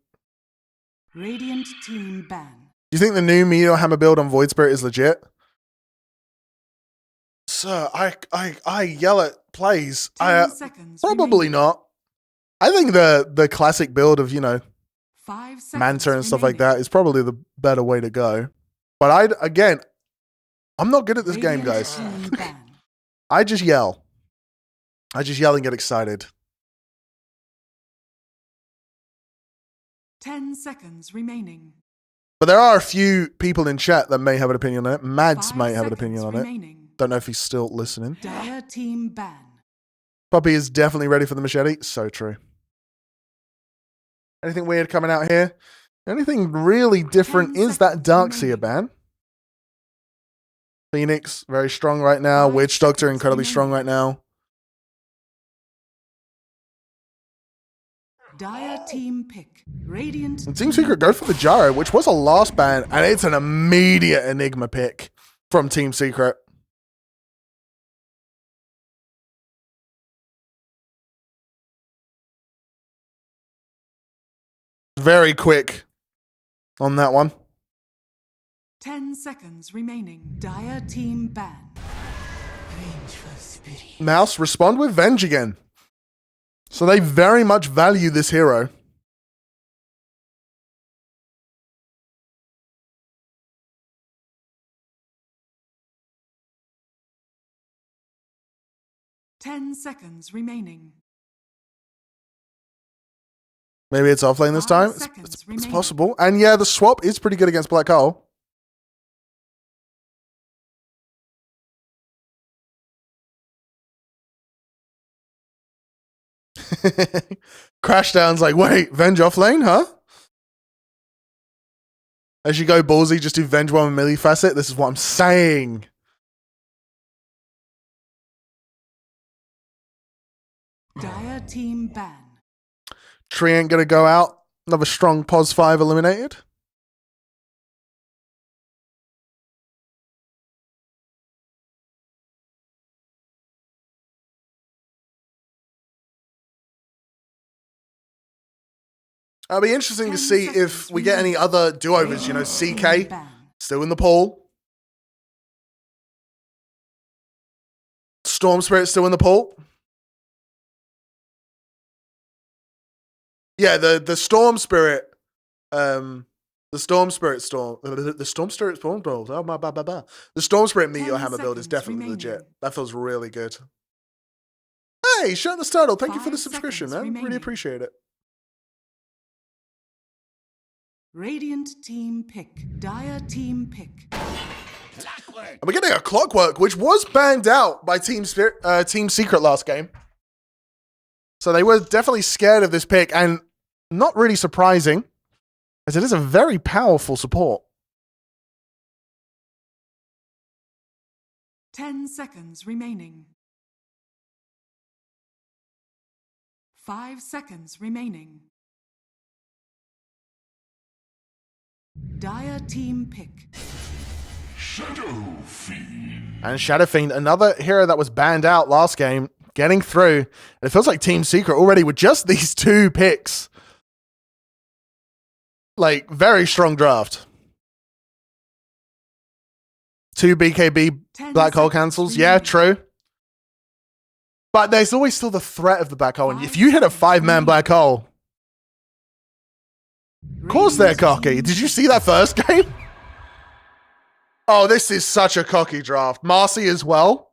Radiant team ban. Do you think the new Meteor Hammer build on Void Spirit is legit? Sir, I yell at plays. 10 seconds Probably remaining. not. I think the classic build of, 5 seconds Manta and stuff like remaining. that is probably the better way to go. But I'm not good at this game, Radiant guys. team ban. I just yell. I just yell and get excited. 10 seconds remaining. But there are a few people in chat that may have an opinion on it. Mads 5 might have an seconds opinion on it. remaining. Don't know if he's still listening. Dire team ban. Puppy is definitely ready for the machete. So true. Anything weird coming out here? Anything really different 10 is that seconds Darkseer remaining. ban. Phoenix, very strong right now. 5 Witch Doctor, seconds incredibly strong right remaining. now. Dire team pick. Radiant And Team Secret go for the Gyro, which was a last ban, and it's an immediate Enigma pick from Team Secret. Very quick on that one. 10 seconds remaining. Dire team ban. Mouse, respond with Venge again. So they very much value this hero. Ten seconds remaining. Maybe it's offlane this 5 time. seconds It's remaining. possible. And yeah, the swap is pretty good against Black Hole. Crashdown's like, wait, Venge offlane, huh? As you go ballsy, just do Venge 1 with Millifacet. This is what I'm saying. Dire team ban. Tree ain't gonna go out. Another strong Pos 5 eliminated. It'll be interesting to 10 see if seconds we get any remaining. other do-overs. Team CK ban. still in the pool. Storm Spirit still in the pool. Yeah, the Storm Spirit, the Storm Spirit storm, the Storm Spirit storm build. Oh my The Storm Spirit Meteor 10 Hammer build is seconds definitely remaining. legit. That feels really good. Hey, Shirtless Turtle, thank you for the 5 subscription, seconds man. Really remaining. appreciate it. Radiant team pick. Dire team pick. And we're getting a Clockwork, which was banned out by Team Secret last game. So they were definitely scared of this pick, and not really surprising, as it is a very powerful support. 10 seconds remaining. 5 seconds remaining. Dire team pick. Shadow Fiend. And Shadow Fiend, another hero that was banned out last game, getting through. And it feels like Team Secret already with just these two picks. Like, very strong draft. 2 BKB 10 Black Hole seconds cancels. remaining. Yeah, true. But there's always still the threat of the Black Hole. And if 5 you hit a seconds 5-man remaining. Black Hole, of course they're Radiant cocky. team Did you see that first game? Oh, this is such a cocky draft. Marcy as well.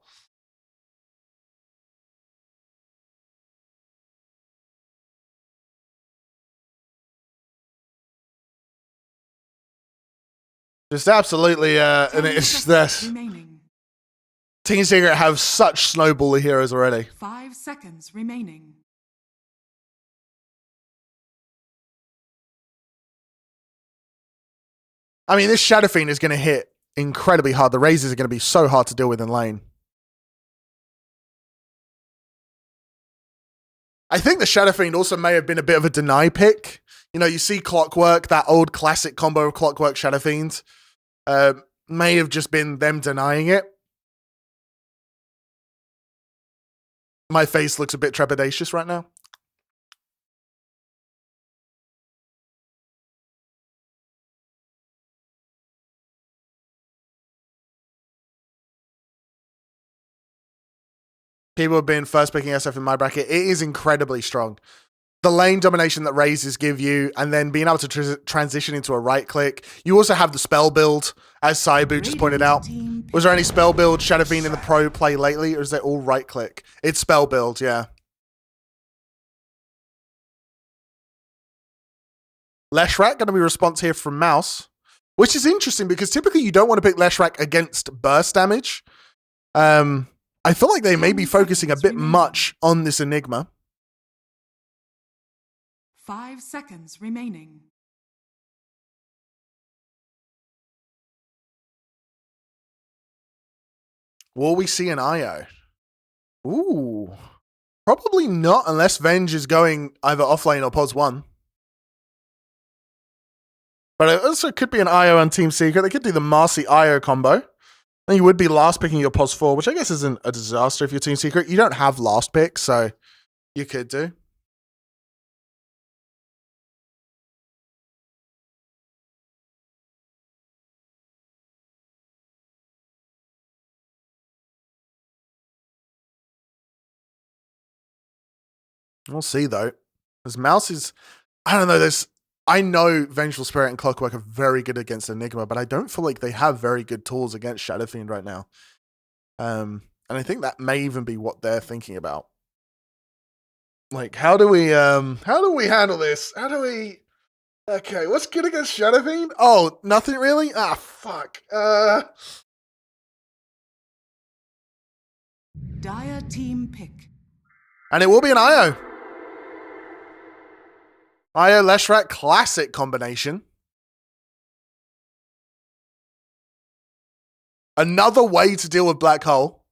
Just absolutely, and 10 it's seconds this. remaining. Team Secret have such snowbally heroes already. 5 seconds remaining. I mean, this Shadow Fiend is going to hit incredibly hard. The raises are going to be so hard to deal with in lane. I think the Shadow Fiend also may have been a bit of a deny pick. You know, you see Clockwork, that old classic combo of Clockwork Shadow Fiend. may have just been them denying it. My face looks a bit trepidatious right now. People have been first picking SF in my bracket. It is incredibly strong. The lane domination that raises give you, and then being able to transition into a right click. You also have the spell build, as Saibu just pointed out. Was there any spell build Shadow Fiend in the pro play lately, or is it all right click? It's spell build, yeah. Leshrac going to be response here from Mouz, which is interesting because typically you don't want to pick Leshrac against burst damage. I feel like they may be focusing a bit much on this Enigma. 5 seconds remaining. Will we see an IO? Ooh. Probably not unless Venge is going either offlane or pos 1. But it also could be an IO on Team Secret. They could do the Marcy IO combo. Then you would be last picking your pos 4, which I guess isn't a disaster if you're Team Secret. You don't have last pick, so you could do. We'll see, though. Because Mouz is... I don't know, I know Vengeful Spirit and Clockwork are very good against Enigma, but I don't feel like they have very good tools against Shadow Fiend right now. And I think that may even be what they're thinking about. Like, how do we handle this? Okay, what's good against Shadow Fiend? Oh, nothing really? Ah, fuck. Dire team pick. And it will be an IO. IO Leshrac classic combination. Another way to deal with Black Hole,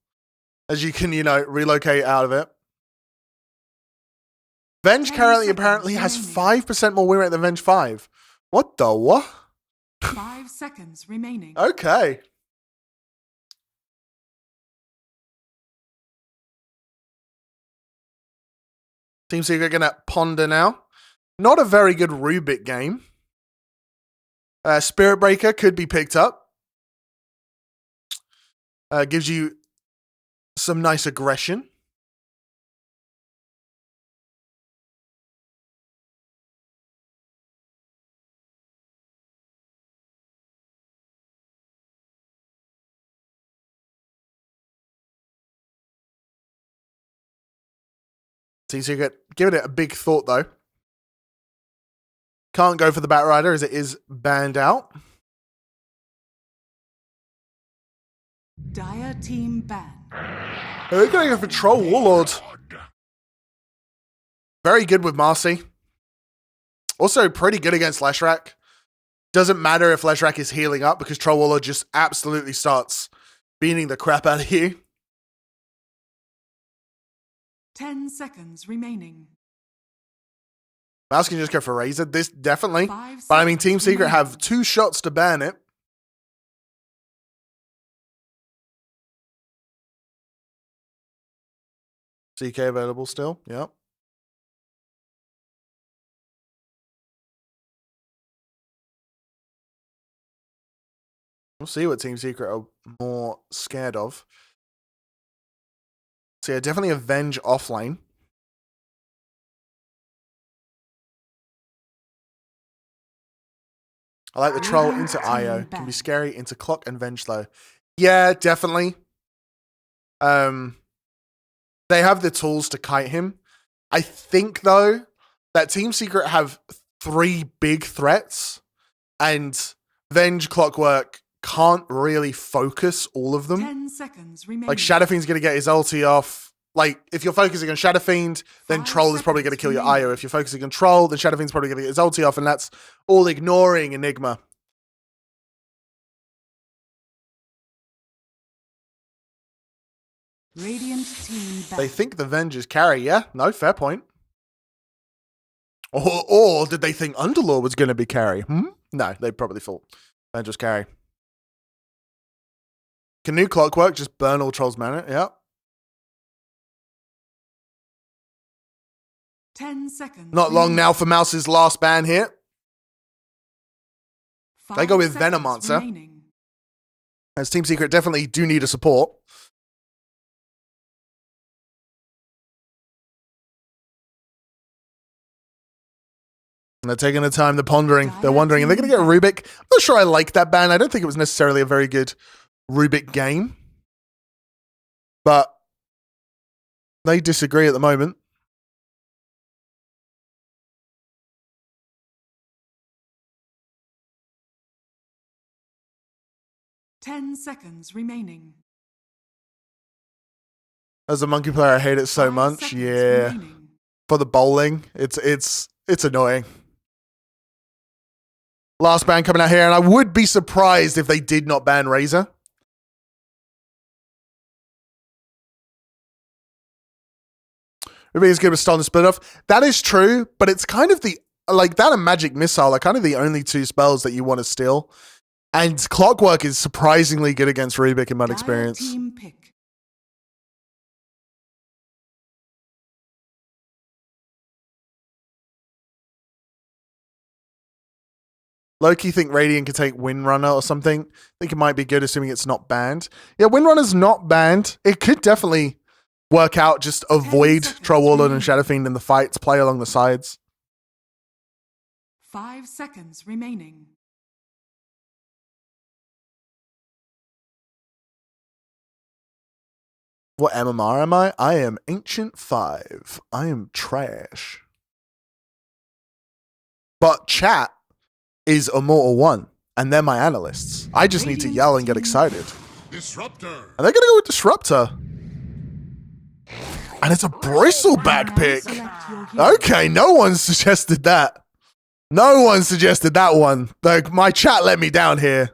as you can, relocate out of it. Venge currently apparently has 5% more win rate than Venge 5. What the what? 5 seconds remaining. Okay. Team Secret gonna ponder now. Not a very good Rubik game. Spirit Breaker could be picked up. Gives you some nice aggression. Team Secret, giving it a big thought though. Can't go for the Batrider as it is banned out. Dire team ban. They're going to go for Troll Warlord. Very good with Marcy. Also pretty good against Leshrac. Doesn't matter if Leshrac is healing up because Troll Warlord just absolutely starts beating the crap out of you. 10 seconds remaining. Mouz can just go for Razor. This definitely. But I mean, Team Secret have 2 shots to ban it. CK available still. Yep. We'll see what Team Secret are more scared of. So yeah, definitely a Venge offlane. I like the Troll into IO. Can be scary into Clock and Venge though. Yeah, definitely. They have the tools to kite him. I think though that Team Secret have 3 big threats and Venge Clockwork can't really focus all of them. 10 seconds remaining. Like Shadow Fiend's gonna get his ulti off. Like if you're focusing on Shadow Fiend, then Troll is probably gonna kill your IO. If you're focusing on Troll, then Shadow Fiend's probably gonna get his ulti off, and that's all ignoring Enigma. Radiant team back. They think the Vengers carry, yeah? No, fair point. Or did they think Underlord was going to be carry? No, they probably thought Vengers carry. Canoe Clockwork, just burn all Trolls mana. Yep. 10 seconds. Not long now for Mouse's last ban here. They go with Venomancer. Remaining. As Team Secret definitely do need a support. And they're taking the time, they're pondering, they're wondering, are they going to get Rubik? I'm not sure I like that ban. I don't think it was necessarily a very good Rubik game. But they disagree at the moment. Ten seconds remaining. As a Monkey player, I hate it so 5 much. seconds Yeah. remaining. For the bowling, it's annoying. Last ban coming out here, and I would be surprised if they did not ban Razor. Ruby is good with Stun and Split Off. That is true, but it's kind of the, like that and Magic Missile are kind of the only two spells that you want to steal. And Clockwork is surprisingly good against Rubik in my experience. Team pick. Low-key think Radiant could take Windrunner or something. I think it might be good, assuming it's not banned. Yeah, Windrunner's not banned. It could definitely work out. Just avoid Troll Warlord and Shadow Fiend in the fights. Play along the sides. 5 seconds remaining. What MMR am I? I am Ancient 5. I am trash. But chat is Immortal 1, and they're my analysts. I just need to yell and get excited. Disruptor. And they're going to go with Disruptor. And it's a Bristleback pick. Okay, no one suggested that. No one suggested that one. Like, my chat let me down here.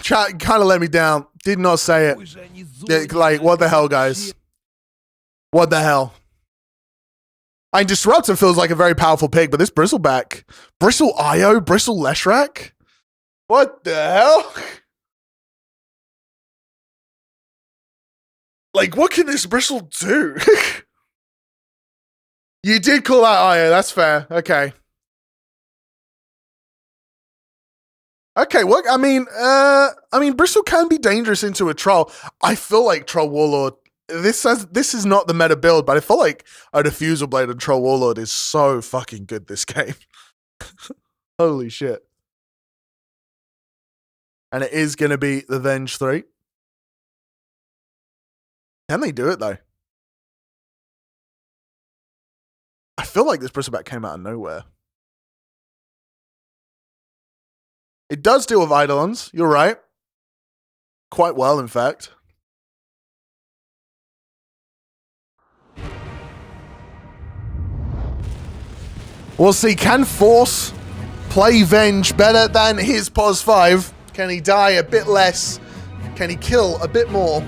Chat kind of let me down. Did not say it. Yeah, like, what the hell, guys? What the hell? I mean, Disruptor feels like a very powerful pick, but this Bristleback, Bristle IO, Bristle Leshrac? What the hell? Like, what can this Bristle do? You did call out IO, that's fair. Okay. Okay, what? I mean, Bristle can be dangerous into a Troll. I feel like Troll Warlord, this is not the meta build, but I feel like a Diffusal Blade and Troll Warlord is so fucking good this game. Holy shit. And it is going to be the Venge 3. Can they do it, though? I feel like this Bristleback came out of nowhere. It does deal with Eidolons, you're right. Quite well, in fact. We'll see, can Force play Venge better than his POS 5? Can he die a bit less? Can he kill a bit more?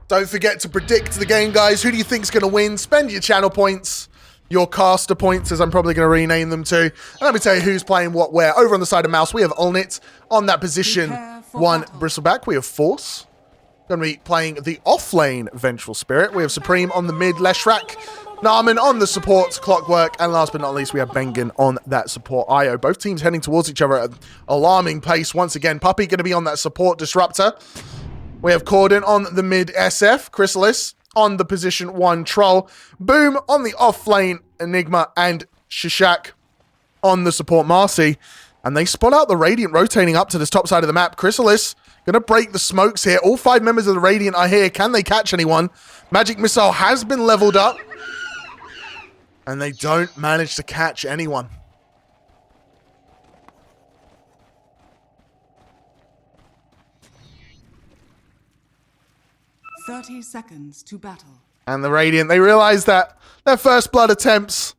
Don't forget to predict the game, guys. Who do you think's going to win? Spend your channel points, your caster points, as I'm probably going to rename them to. And let me tell you who's playing what where. Over on the side of Mouse, we have Olnit on that position. 1 Bristleback. We have Force. Going to be playing the off-lane Vengeful Spirit. We have Supreme on the mid, Leshrac. Naaman on the supports, Clockwork, and last but not least, we have Bengen on that support IO. Both teams heading towards each other at an alarming pace. Once again, Puppy going to be on that support Disruptor. We have Corden on the mid SF, Chrysalis on the position 1 Troll, Boom on the off-lane Enigma, and Shishak on the support Marcy. And they spot out the Radiant rotating up to this top side of the map. Chrysalis going to break the smokes here. All 5 members of the Radiant are here. Can they catch anyone? Magic Missile has been leveled up. And they don't manage to catch anyone. "30 seconds to battle." And the Radiant, they realize that their first blood attempts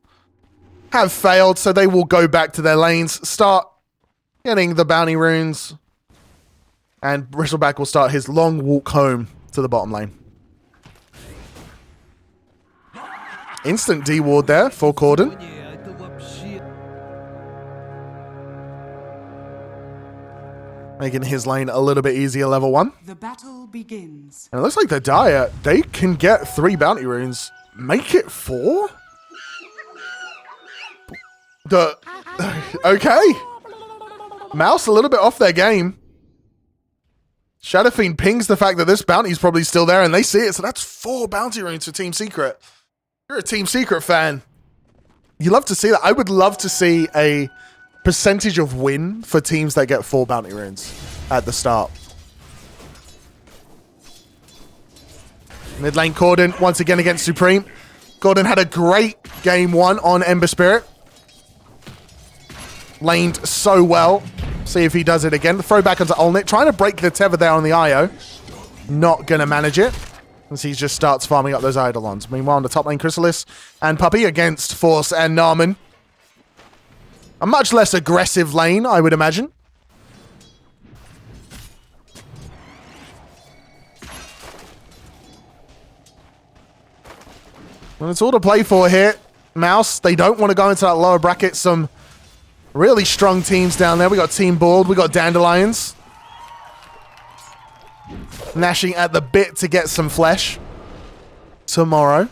have failed, so they will go back to their lanes, start getting the bounty runes, and Bristleback will start his long walk home to the bottom lane. Instant D-ward there for Corden. making his lane a little bit easier level 1. The battle begins. And it looks like the Dire, they can get 3 bounty runes. Make it 4? Okay. Mouse a little bit off their game. Shadow Fiend pings the fact that this bounty is probably still there, and they see it. So that's 4 bounty runes for Team Secret. You're a Team Secret fan. You love to see that. I would love to see a percentage of win for teams that get 4 bounty runes at the start. Mid lane Corden once again against Supreme. Gordon had a great game 1 on Ember Spirit. Laned so well. See if he does it again. The throw back onto Olnit. Trying to break the tether there on the IO. Not going to manage it. As he just starts farming up those Eidolons. Meanwhile, on the top lane, Chrysalis and Puppey against Force and Narman. A much less aggressive lane, I would imagine. Well, it's all to play for here. Mouse, they don't want to go into that lower bracket. Some really strong teams down there. We got Team Bald, we got Dandelions. Gnashing at the bit to get some flesh tomorrow.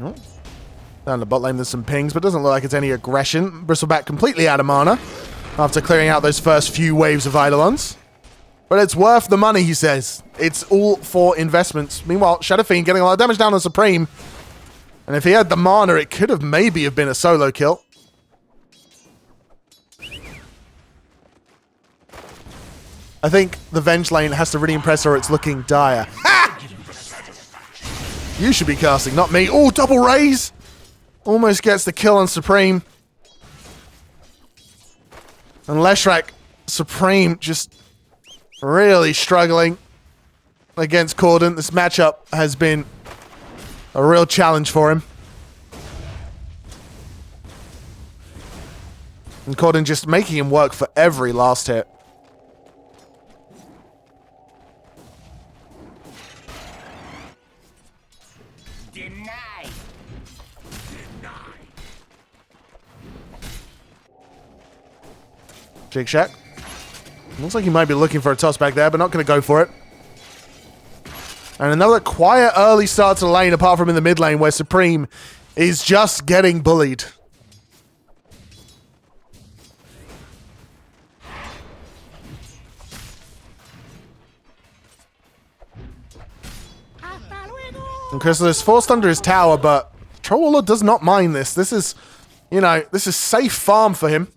Oh. Down the bot lane, there's some pings, but doesn't look like it's any aggression. Bristleback completely out of mana after clearing out those first few waves of Eidolons. But it's worth the money, he says. It's all for investments. Meanwhile, Shadow Fiend getting a lot of damage down on Supreme. And if he had the mana, it could have maybe have been a solo kill. I think the Venge lane has to really impress or it's looking dire. Ha! You should be casting, not me. Oh, double raise! Almost gets the kill on Supreme. And Leshrac, Supreme just really struggling against Corden. This matchup has been a real challenge for him. And Corden just making him work for every last hit. Jake Shack. Looks like he might be looking for a toss back there, but not going to go for it. And another quiet early start to the lane, apart from in the mid lane, where Supreme is just getting bullied. And Chrysalis forced under his tower, but Troll Warlord does not mind this. This is, you know, this is safe farm for him.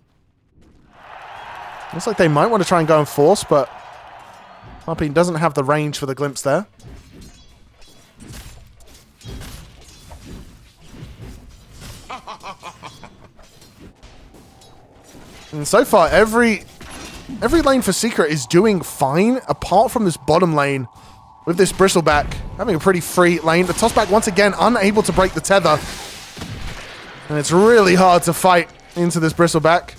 Looks like they might want to try and go and force, but Puppey doesn't have the range for the glimpse there. And so far, every lane for Secret is doing fine, apart from this bottom lane with this Bristleback having a pretty free lane. The tossback once again unable to break the tether, and it's really hard to fight into this Bristleback.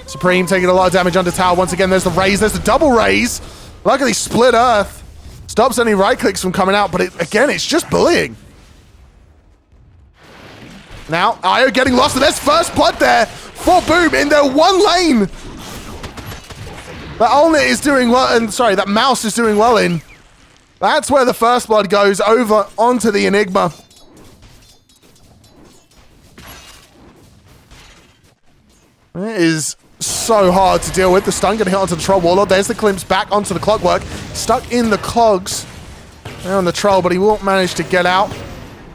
Supreme taking a lot of damage under tower. Once again, there's the raise. There's the double raise. Luckily, Split Earth stops any right clicks from coming out, but again, it's just bullying. Now, Io getting lost, and there's first blood there for Boom in their one lane. That Olnit is doing well, and sorry, that Mouse is doing well in. That's where the first blood goes over onto the Enigma. It is so hard to deal with. The stun getting hit onto the Troll Warlord. There's the glimpse back onto the Clockwork. Stuck in the cogs on the Troll, but he won't manage to get out.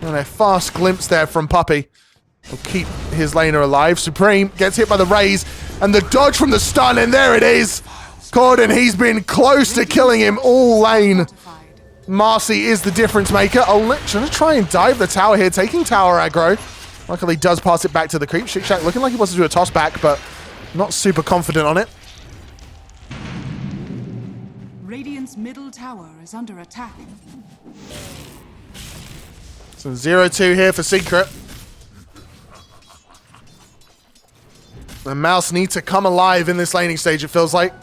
And a fast glimpse there from Puppey will keep his laner alive. Supreme gets hit by the raise and the dodge from the stun, and there it is. Corden, he's been close to killing him all lane. Marcy is the difference maker. Oh, trying to try and dive the tower here, taking tower aggro. Luckily does pass it back to the creep. Shake Shack looking like he wants to do a toss back, but not super confident on it. Radiant's middle tower is under attack. So 0-2 here for Secret. The Mouse needs to come alive in this laning stage, it feels like.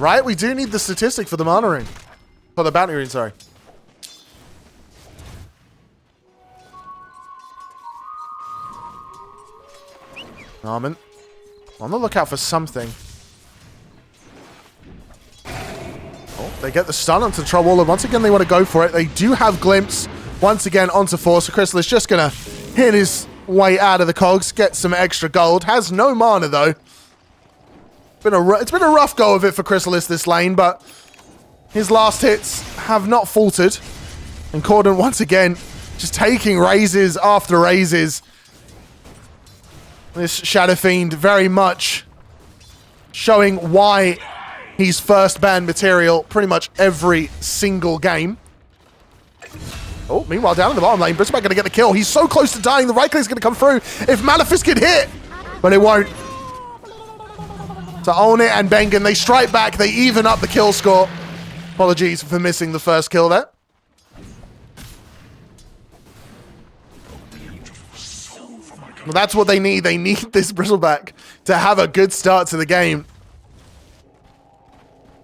Right? We do need the statistic for the mana rune. For the bounty rune, sorry. Armin. On the lookout for something. Oh, they get the stun onto the Troll Waller. Once again, they want to go for it. They do have Glimpse. Once again, onto 4. So Crystal is just going to hit his way out of the cogs. Get some extra gold. Has no mana, though. It's been a rough go of it for Chrysalis this lane, but his last hits have not faltered. And Corden, once again, just taking raises after raises. This Shadow Fiend very much showing why he's first ban material pretty much every single game. Oh, meanwhile, down in the bottom lane, Bristleback going to get the kill. He's so close to dying. The right click is going to come through if Malefice can hit, but it won't. To own it and Bengen, they strike back. They even up the kill score. Apologies for missing the first kill there. Well, that's what they need. They need this Bristleback to have a good start to the game.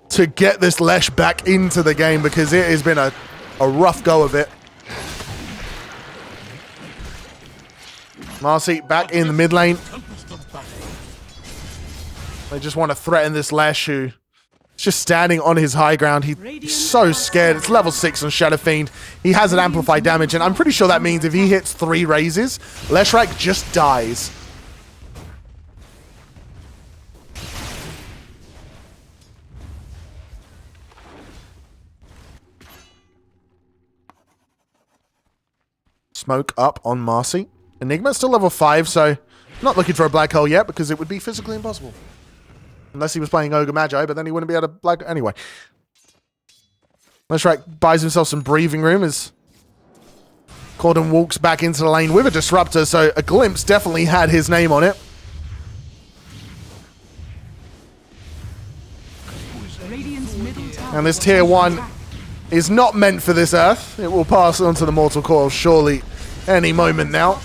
To get this Lesh back into the game, because it has been a rough go of it. Marcy back in the mid lane. They just want to threaten this Lesh, who is just standing on his high ground. He's so scared. It's level 6 on Shadow Fiend. He has an amplified damage, and I'm pretty sure that means if he hits 3 raises, Leshrac just dies. Smoke up on Marcy. Enigma's still level 5, so not looking for a black hole yet, because it would be physically impossible. Unless he was playing Ogre Magi, but then he wouldn't be able to black... Anyway. Leshrac buys himself some breathing room as Corden walks back into the lane with a Disruptor, so a Glimpse definitely had his name on it. And this tier 1 is not meant for this Earth. It will pass on to the Mortal Coil surely any moment now.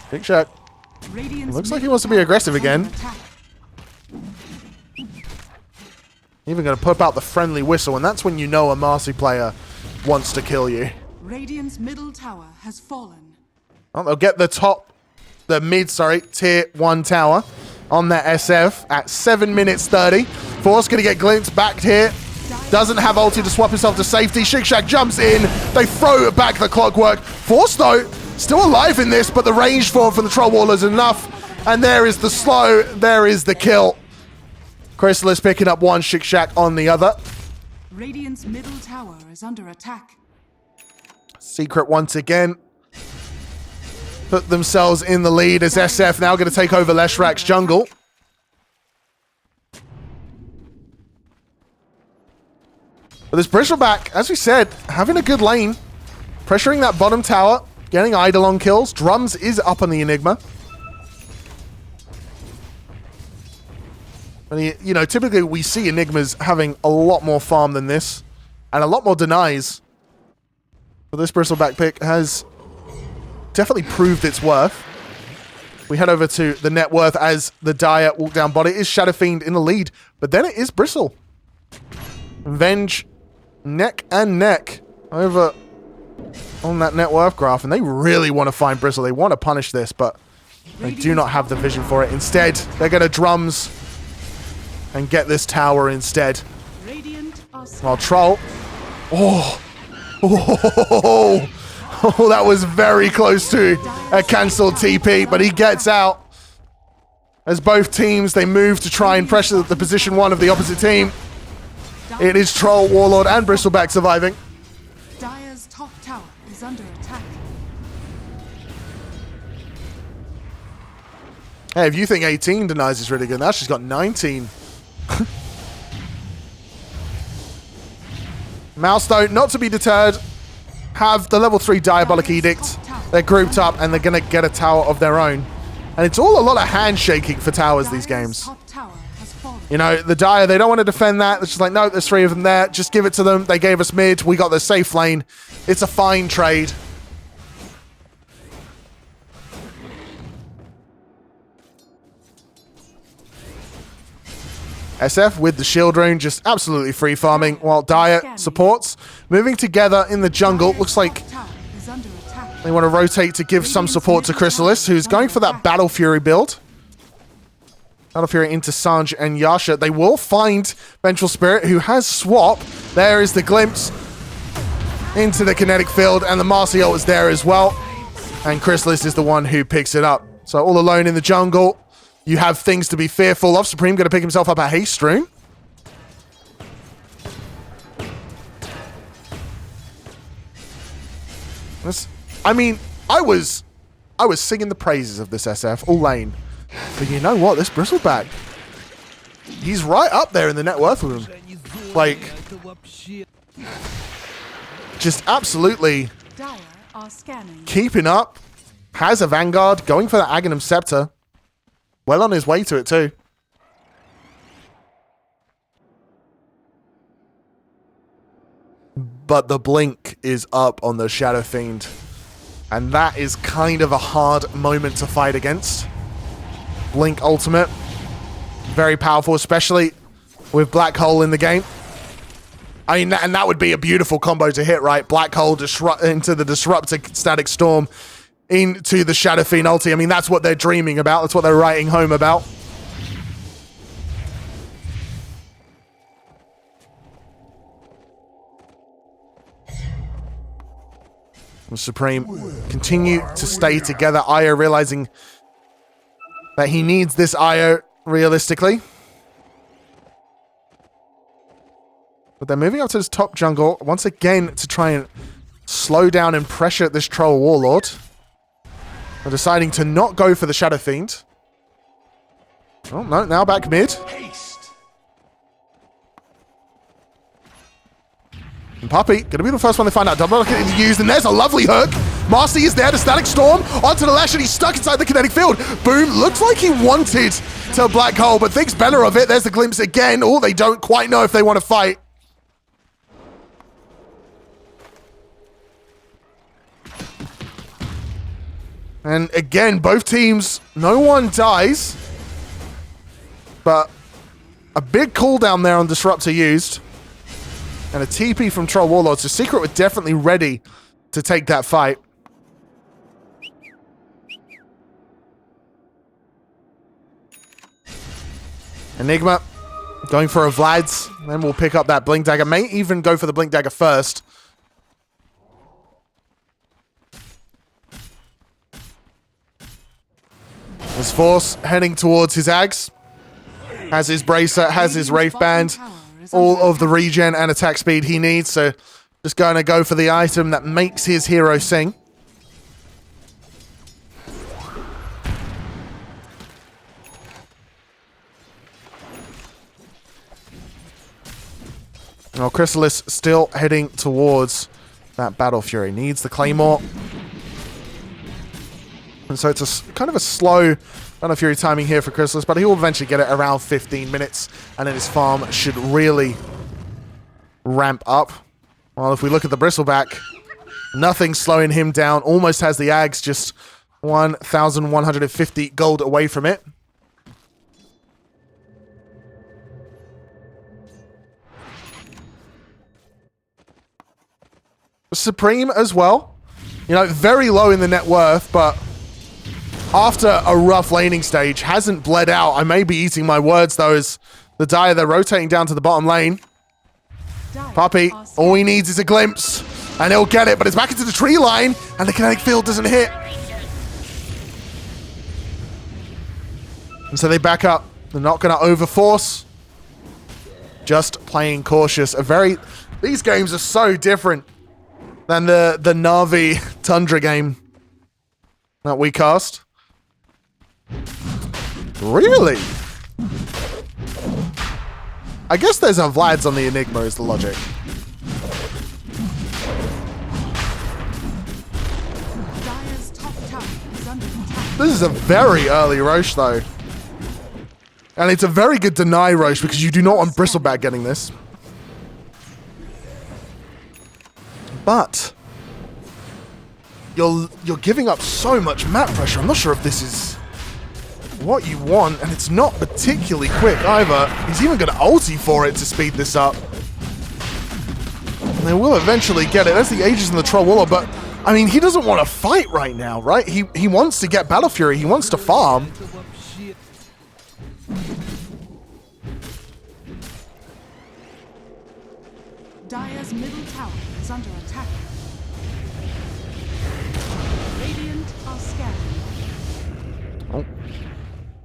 Big shot. Looks like he wants to be aggressive again. Even going to put out the friendly whistle, and that's when you know a Marcy player wants to kill you. Radiant's middle tower has fallen. Well, they'll get the mid, tier 1 tower on that SF at 7 minutes 30. Force going to get glimpsed back here. Doesn't have ulti to swap himself to safety. Shigshag jumps in. They throw back the clockwork. Force, though, still alive in this, but the range form from the Troll Wall is enough. And there is the slow. There is the kill. Chrysalis picking up one, Shigshag on the other. Radiant's middle tower is under attack. Secret once again put themselves in the lead as SF now going to take over Leshrac's jungle. But this Bristleback, as we said, having a good lane, pressuring that bottom tower, getting Eidolon kills. Drums is up on the Enigma. And you know, typically we see Enigmas having a lot more farm than this, and a lot more denies. But this Bristleback pick has definitely proved its worth. We head over to the net worth as the Dire walk down bot. It is Shadow Fiend in the lead, but then it is Bristle. Venge neck and neck over on that net worth graph, and they really want to find Bristle. They want to punish this, but they do not have the vision for it. Instead, they're going to drums and get this tower instead. While Troll... Oh, that was very close to a cancelled TP, but he gets out. As both teams, they move to try and pressure the position 1 of the opposite team. It is Troll, Warlord, and Bristleback surviving. Dire's top tower is under attack. Hey, if you think 18 denies is really good, now she's got 19. Milestone, not to be deterred, have the level 3 Diabolic Edict. They're grouped up and they're going to get a tower of their own. And it's all a lot of handshaking for towers these games. You know, the Dire, they don't want to defend that. They're just like, no, there's 3 of them there. Just give it to them. They gave us mid. We got the safe lane. It's a fine trade. SF with the shield rune, just absolutely free farming, while Dire supports. Moving together in the jungle. Looks like they want to rotate to give some support to Chrysalis, who's going for that Battle Fury build. Battle Fury into Sanj and Yasha. They will find Vengeful Spirit, who has swap. There is the glimpse into the kinetic field, and the Martial is there as well. And Chrysalis is the one who picks it up. So all alone in the jungle, you have things to be fearful of. Supreme going to pick himself up a haste rune. I mean, I was singing the praises of this SF all lane. But you know what? This Bristleback, he's right up there in the net worth with him. Like, just absolutely keeping up. Has a Vanguard, going for the Aghanim Scepter. Well on his way to it too. But the blink is up on the Shadow Fiend. And that is kind of a hard moment to fight against. Blink ultimate. Very powerful, especially with Black Hole in the game. I mean, and that would be a beautiful combo to hit, right? Black Hole into the Disruptor Static Storm into the Shadow Fiend ulti. I mean, that's what they're dreaming about. That's what they're writing home about. And Supreme continue to stay together. Io realizing that he needs this Io realistically. But they're moving up to this top jungle once again to try and slow down and pressure this Troll Warlord. They're deciding to not go for the Shadow Fiend. Oh, no, now back mid. And Puppey, gonna be the first one they find out. Double look is used, and there's a lovely hook. Marcy is there, the Static Storm onto the Lash, and he's stuck inside the kinetic field. Boom, looks like he wanted to Black Hole, but thinks better of it. There's the glimpse again. Oh, they don't quite know if they want to fight. And again, both teams, no one dies. But a big cooldown there on Disruptor used. And a TP from Troll Warlord. So Secret were definitely ready to take that fight. Enigma going for a Vlad's. Then we'll pick up that Blink Dagger. May even go for the Blink Dagger first. His Force heading towards his Ags. Has his Bracer, has his Wraith Band. All of the regen and attack speed he needs. So just going to go for the item that makes his hero sing. Well, Chrysalis still heading towards that Battle Fury. Needs the Claymore. And so it's a kind of a slow Battle Fury timing here for Chrysalis, but he will eventually get it around 15 minutes, and then his farm should really ramp up. Well, if we look at the Bristleback, nothing slowing him down. Almost has the Ags, just 1,150 gold away from it. Supreme as well. You know, very low in the net worth, but after a rough laning stage, hasn't bled out. I may be eating my words, though, as the Dire, they're rotating down to the bottom lane. Puppey, all he needs is a glimpse, and he'll get it, but it's back into the tree line, and the kinetic field doesn't hit. And so they back up. They're not going to overforce. Just playing cautious. These games are so different than the Na'Vi Tundra game that we cast. Really? I guess there's a Vlad's on the Enigma is the logic. This is a very early Roche though. And it's a very good deny Roche because you do not want Bristleback getting this. But you're giving up so much map pressure. I'm not sure if this is what you want, and it's not particularly quick either. He's even going to ulti for it to speed this up. And they will eventually get it. There's the Aegis and the Troll Waller, but I mean, he doesn't want to fight right now, right? He wants to get Battle Fury. He wants to farm. Dire's middle tower is under attack. Radiant are scanning.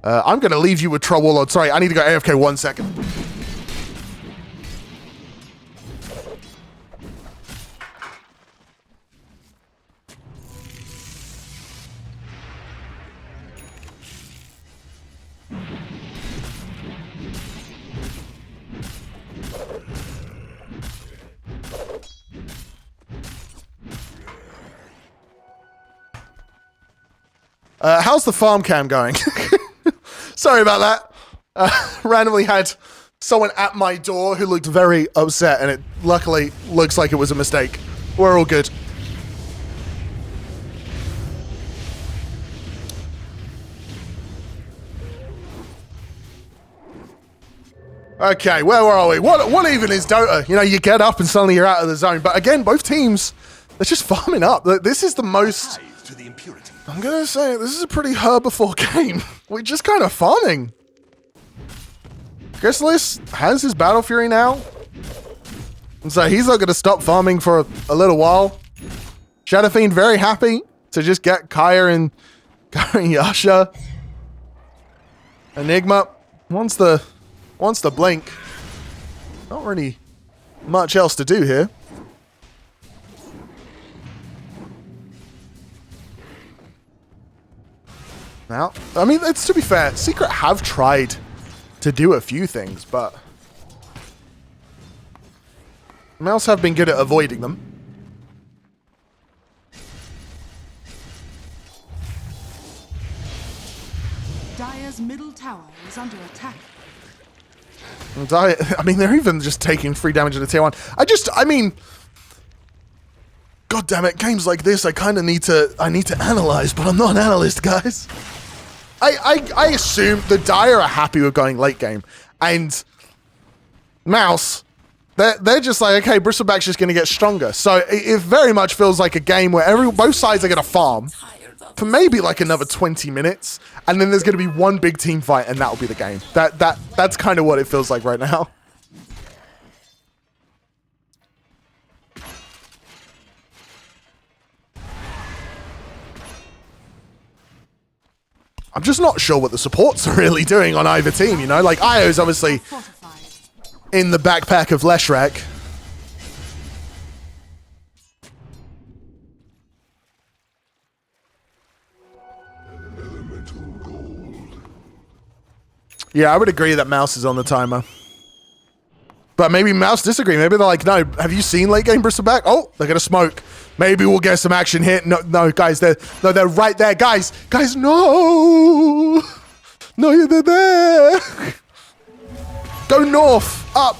I'm going to leave you with Troll Warlord. Sorry, I need to go AFK 1 second. How's the farm cam going? Sorry about that. Randomly had someone at my door who looked very upset, and it luckily looks like it was a mistake. We're all good. Okay, where are we? What even is Dota? You know, you get up and suddenly you're out of the zone. But again, both teams, they're just farming up. This is the most... I'm going to say, this is a pretty herbivore game. We're just kind of farming. Chrysalis has his Battle Fury now. And so he's not going to stop farming for a little while. Shadow Fiend very happy to just get Kaya and Yasha. Enigma wants the blink. Not really much else to do here. Now, I mean, it's to be fair, Secret have tried to do a few things, but Mouse have been good at avoiding them. Dire's middle tower is under attack. I mean, they're even just taking free damage in the tier 1. I mean, god damn it, games like this, I kind of need to analyze, but I'm not an analyst, guys. I assume the Dire are happy with going late game, and Mouse, they're just like, okay, Bristleback's just going to get stronger. So it very much feels like a game where both sides are going to farm for maybe like another 20 minutes, and then there's going to be one big team fight, and that'll be the game. That's kind of what it feels like right now. I'm just not sure what the supports are really doing on either team, you know? Like, Io's obviously in the backpack of Leshrac. Yeah, I would agree that Mouse is on the timer. But maybe Mouse disagree. Maybe they're like, no, have you seen late game Bristleback? Oh, they're going to smoke. Maybe we'll get some action here. No, guys, they're right there. Guys, no. No, they're there. Go north. Up.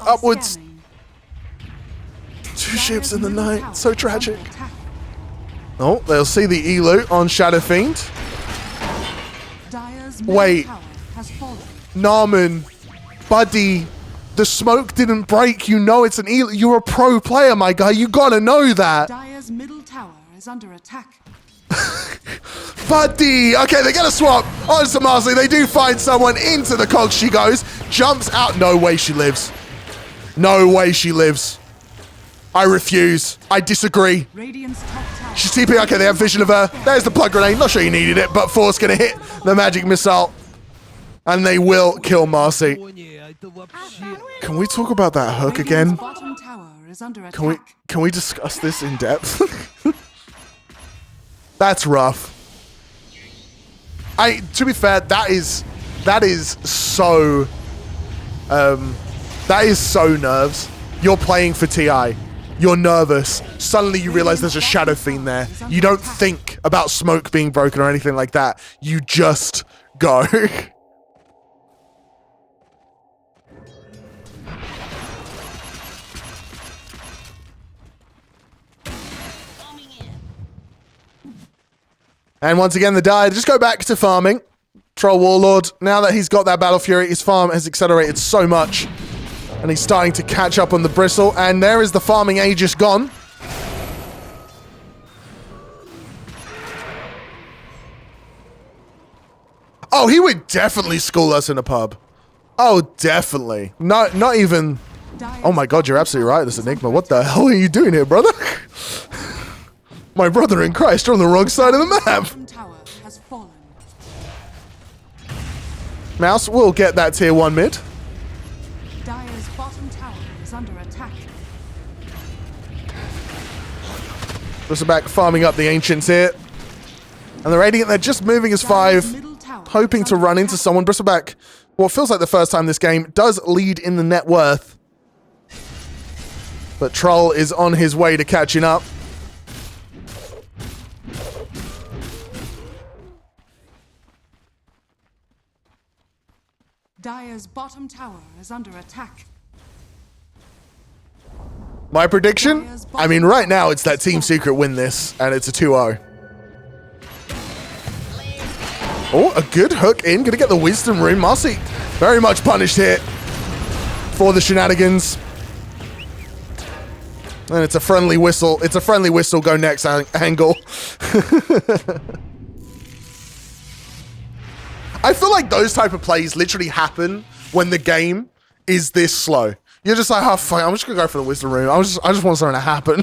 Upwards. Scanning. 2 ships in the night. So tragic. Oh, they'll see the E-loot on Shadow Fiend. Wait. Narman, buddy, the smoke didn't break. You know it's an E-loot. You're a pro player, my guy. You gotta know that. Dire's middle tower is under attack. Buddy! Okay, they're gonna swap on to Marsley. They do find someone into the cog. She goes, jumps out. No way she lives. No way she lives. I refuse. I disagree. Radiant's top tower. She's TP. Okay, they have vision of her. There's the plug grenade. Not sure you needed it, but Force gonna hit the magic missile. And they will kill Marcy. Can we talk about that hook again? Bottom tower is under attack. Can we discuss this in depth? That's rough. To be fair, that is so nerves. You're playing for TI. You're nervous. Suddenly you realize there's a Shadow Fiend there. You don't think about smoke being broken or anything like that. You just go. And once again, the Dire just go back to farming. Troll Warlord, now that he's got that Battle Fury, his farm has accelerated so much. And he's starting to catch up on the Bristle. And there is the farming Aegis gone. Oh, he would definitely school us in a pub. Oh, definitely. No, not even... Oh my god, you're absolutely right, this Enigma. What the hell are you doing here, brother? My brother in Christ, you're on the wrong side of the map. Mouse will get that tier 1 mid. Dire's bottom tower is under attack. Bristleback farming up the Ancients here. And the Radiant, they're just moving as 5, hoping to run into someone. Bristleback, what feels like the first time this game, does lead in the net worth. But Troll is on his way to catching up. Dire's bottom tower is under attack. My prediction? I mean, right now it's that Team Secret win this, and it's a 2-0. Oh, a good hook in. Gonna get the Wisdom Rune. Marcy very much punished here for the shenanigans. And it's a friendly whistle. It's a friendly whistle. Go next angle. I feel like those type of plays literally happen when the game is this slow. You're just like, oh, fuck, I'm just gonna go for the Wisdom Rune. I just want something to happen.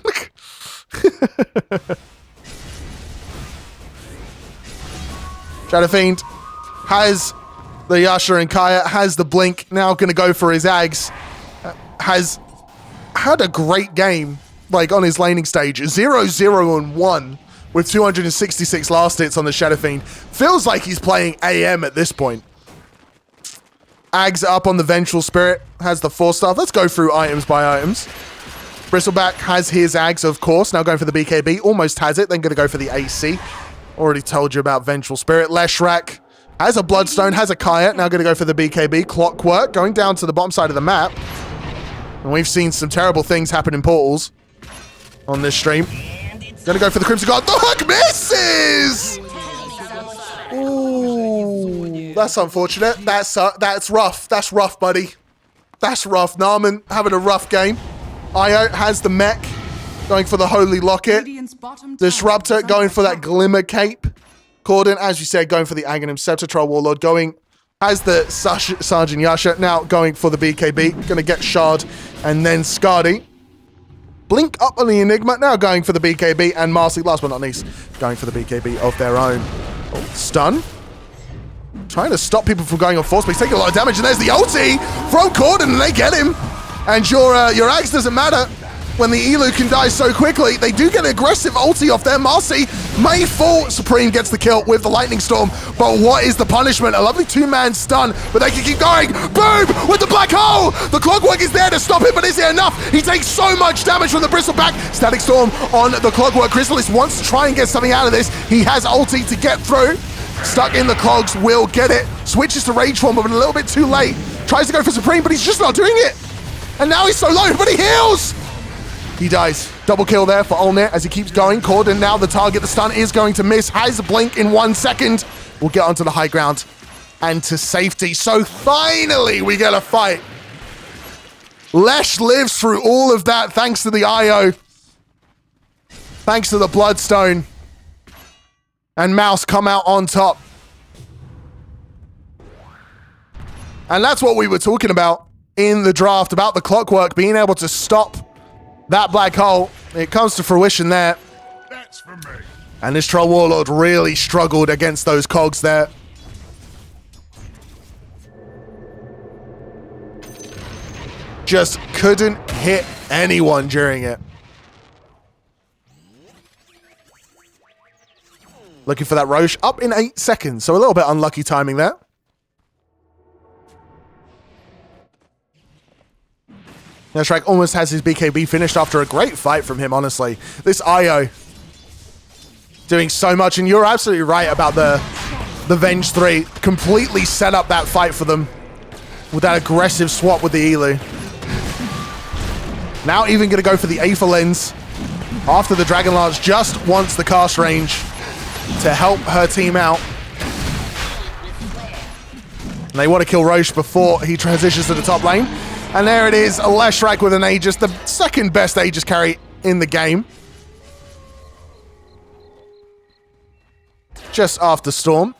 Shadow Fiend has the Yasha and Kaya, has the Blink, now gonna go for his Ags. Has had a great game, like on his laning stage. 0-0-1 with 266 last hits on the Shadow Fiend. Feels like he's playing AM at this point. Ags up on the Vengeful Spirit, has the 4-star. Let's go through items by items. Bristleback has his Ags, of course, now going for the BKB. Almost has it, then going to go for the AC. Already told you about Vengeful Spirit. Leshrac has a Bloodstone, has a Kaya, now going to go for the BKB. Clockwork going down to the bottom side of the map. And we've seen some terrible things happen in portals on this stream. Gonna go for the Crimson Guard. The hook misses! Ooh, that's unfortunate. That's rough. That's rough, buddy. That's rough. Narman having a rough game. Io has the mech, going for the Holy Locket. Disruptor going for that Glimmer Cape. Corden, as you said, going for the Aghanim Scepter. Troll Warlord going... Has the Sergeant Yasha, now going for the BKB. Gonna get Shard and then Skadi. Blink up on the Enigma, now going for the BKB. And Marcy, last but not least, going for the BKB of their own. Oh, stun. Trying to stop people from going on force, but he's taking a lot of damage. And there's the ulti from Corden, and they get him. And your Axe doesn't matter when the Elu can die so quickly. They do get an aggressive ulti off there. Marcy may fall. Supreme gets the kill with the Lightning Storm. But what is the punishment? A lovely 2-man stun, but they can keep going. Boom! With the black hole! The Clockwork is there to stop him, but is it enough? He takes so much damage from the Bristleback. Static Storm on the Clockwork. Chrysalis wants to try and get something out of this. He has ulti to get through. Stuck in the clogs, will get it. Switches to Rage Form, but a little bit too late. Tries to go for Supreme, but he's just not doing it. And now he's so low, but he heals! He dies. Double kill there for Olnir as he keeps going. Corden now the target. The stun is going to miss. Has a blink in 1 second. We'll get onto the high ground and to safety. So finally we get a fight. Lesh lives through all of that thanks to the IO. Thanks to the Bloodstone. And Mouse come out on top. And that's what we were talking about in the draft, about the Clockwork being able to stop that black hole. It comes to fruition there. That's for me. And this Troll Warlord really struggled against those cogs there. Just couldn't hit anyone during it. Looking for that Roche. Up in 8 seconds, so a little bit unlucky timing there. Shrek almost has his BKB finished after a great fight from him, honestly. This IO doing so much, and you're absolutely right about the Venge 3. Completely set up that fight for them with that aggressive swap with the Elu. Now even going to go for the Aether Lens after the Dragon Lance just wants the cast range. to help her team out. And they want to kill Roche before he transitions to the top lane. And there it is, Leshrac with an Aegis, the second best Aegis carry in the game. Just after Storm,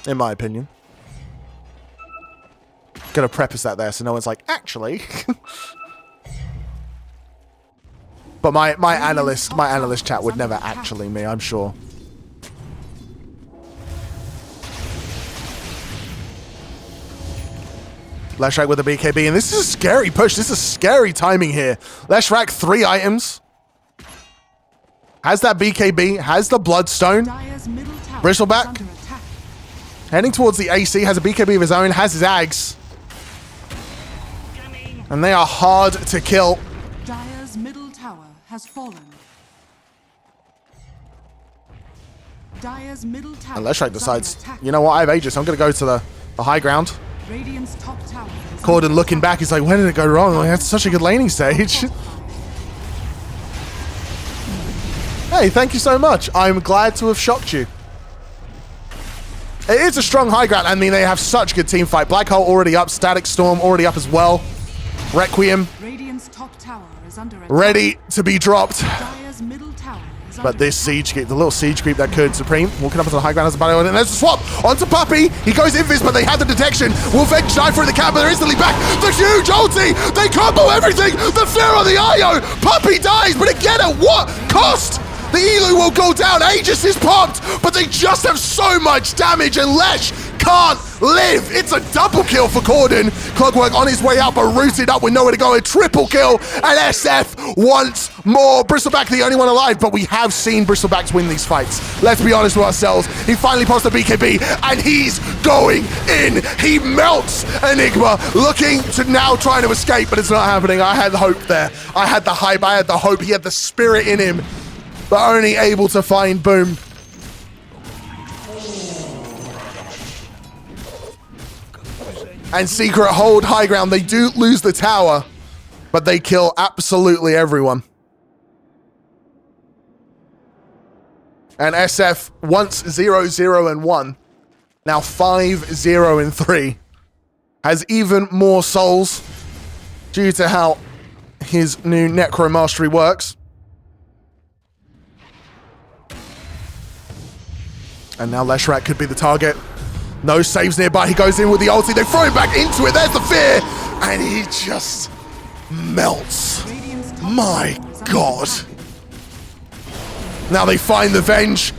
in my opinion. Gonna preface that there so no one's like, actually. But my analyst chat would never actually me, I'm sure. Leshrac with a BKB, and this is a scary push. This is scary timing here. Leshrac, 3 items. Has that BKB, has the Bloodstone. Bristleback. Heading towards the AC, has a BKB of his own, has his Ags. And they are hard to kill. Dire's middle tower has fallen. Dire's middle tower. And Leshrac decides, you know what, I have Aegis. I'm going to go to the high ground. Radiant's top tower. Corden looking back, he's like, where did it go wrong? Like, that's such a good laning stage. Hey, thank you so much. I'm glad to have shocked you. It is a strong high ground. I mean, they have such good team fight. Black Hole already up. Static Storm already up as well. Requiem. Radiant's top tower is under attack. Ready to be dropped. Dire's middle tower is But this siege creep, the little siege creep that could. Supreme walking up onto the high ground as a battle, and there's a swap onto Puppey. He goes invis, but they have the detection. Will Venge dive through the camp, but they're instantly back. The huge ulti! They combo everything! The fear on the IO! Puppey dies, but again, at what cost? The Elu will go down. Aegis is popped, but they just have so much damage, and Lesh can't live. It's a double kill for Corden. Clockwork on his way out, but rooted up with nowhere to go. A triple kill, and SF once more. Bristleback the only one alive, but we have seen Bristlebacks win these fights. Let's be honest with ourselves. He finally posts a BKB, and he's going in. He melts Enigma, looking to now trying to escape, but it's not happening. I had hope there. I had the hype. I had the hope. He had the spirit in him, but only able to find Boom. And Secret hold high ground. They do lose the tower, but they kill absolutely everyone. And SF once 0-0-1, now 5-0-3, has even more souls due to how his new Necro Mastery works. And now Leshrac could be the target. No saves nearby. He goes in with the ulti. They throw him back into it. There's the fear. And he just melts. My God. Now they find the Venge.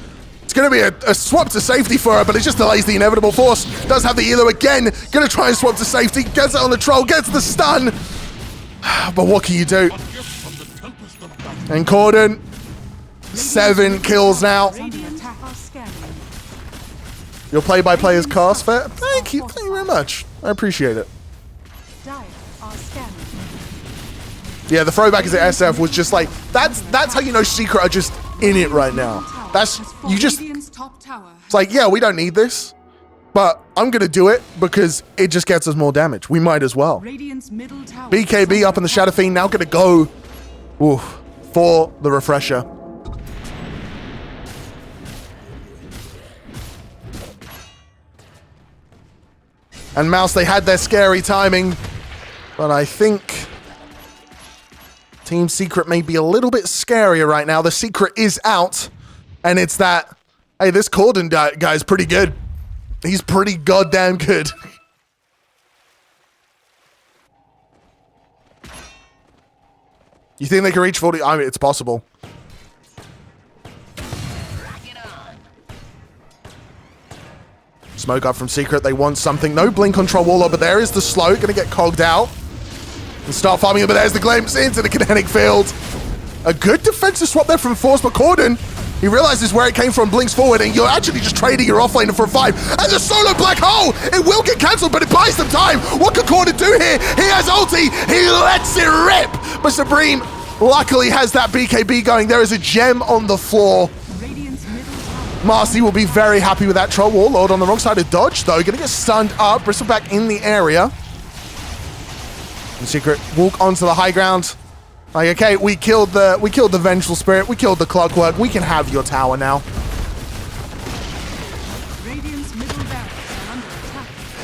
It's going to be a swap to safety for her, but it just delays the inevitable force. Does have the Elo again. Going to try and swap to safety. Gets it on the troll. Gets the stun. But what can you do? And Corden, 7 kills now. Your play-by-play is cast fair. Thank you very much. I appreciate it. Yeah, the throwback is at SF was just like, that's how you know Secret are just in it right now. That's, you just, it's like, yeah, we don't need this, but I'm going to do it because it just gets us more damage. We might as well. BKB up in the Shadow Fiend, now going to go for the refresher. And Mouse, they had their scary timing, but I think Team Secret may be a little bit scarier right now. The secret is out, and it's that, hey, this Corden guy's pretty good. He's pretty goddamn good. You think they can reach 40? I mean, it's possible. Smoke up from Secret. They want something. No blink on Trollwaller, but there is the slow. Going to get cogged out. And start farming it, but there's the glimpse into the kinetic field. A good defensive swap there from Force, but Corden, he realizes where it came from, blinks forward, and you're actually just trading your offlaner for a 5. And the solo black hole! It will get cancelled, but it buys them time. What can Corden do here? He has ulti. He lets it rip. But Supreme luckily has that BKB going. There is a gem on the floor. Marcy will be very happy with that. Troll Warlord on the wrong side of dodge, though. Gonna get stunned up. Bristleback in the area. And Secret walk onto the high ground. Like, okay, we killed the Vengeful Spirit. We killed the Clockwork. We can have your tower now.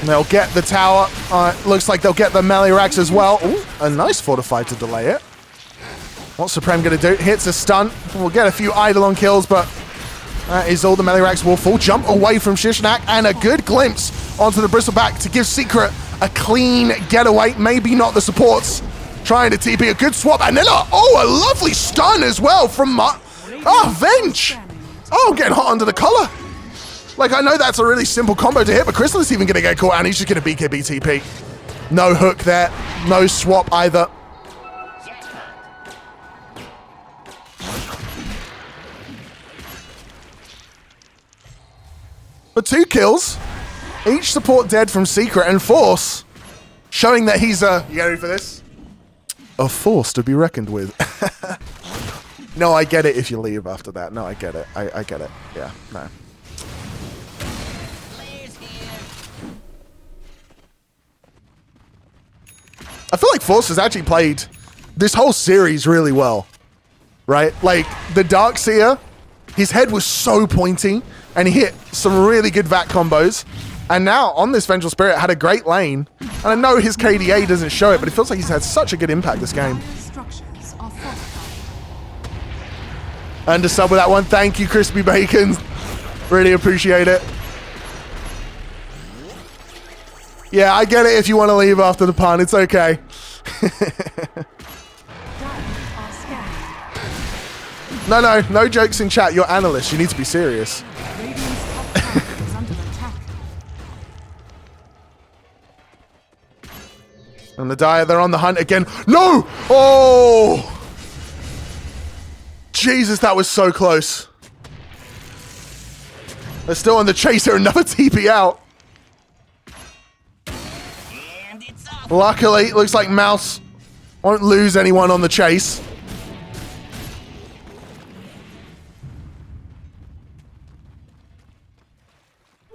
They'll get the tower. Looks like they'll get the melee racks as well. Ooh, a nice fortify to delay it. What's Supreme going to do? Hits a stun. We'll get a few Eidolon kills, but that is all. The melee racks will fall. Jump away from Shishnak, and a good glimpse onto the Bristleback to give Secret a clean getaway. Maybe not the supports. Trying to TP, a good swap, and then a lovely stun as well from Venge. Oh, getting hot under the collar. Like, I know that's a really simple combo to hit, but Crystal is even going to get caught, and he's just going to BKB TP. No hook there. No swap either. But 2 kills. Each support dead from Secret, and Force showing that he's you ready for this? A force to be reckoned with. No, I get it if you leave after that. No, I get it. I get it. Yeah, no. I feel like Force has actually played this whole series really well, right? Like, the Darkseer, his head was so pointy, and he hit some really good VAC combos. And now, on this Vengeful Spirit, had a great lane. And I know his KDA doesn't show it, but it feels like he's had such a good impact this game. And to sub with that one, thank you, Crispy Bacon. Really appreciate it. Yeah, I get it if you want to leave after the pun. It's okay. No jokes in chat. You're analysts. You need to be serious. And the Dire, they're on the hunt again. No! Oh! Jesus, that was so close. They're still on the chaser. Another TP out. Luckily, it looks like Mouse won't lose anyone on the chase.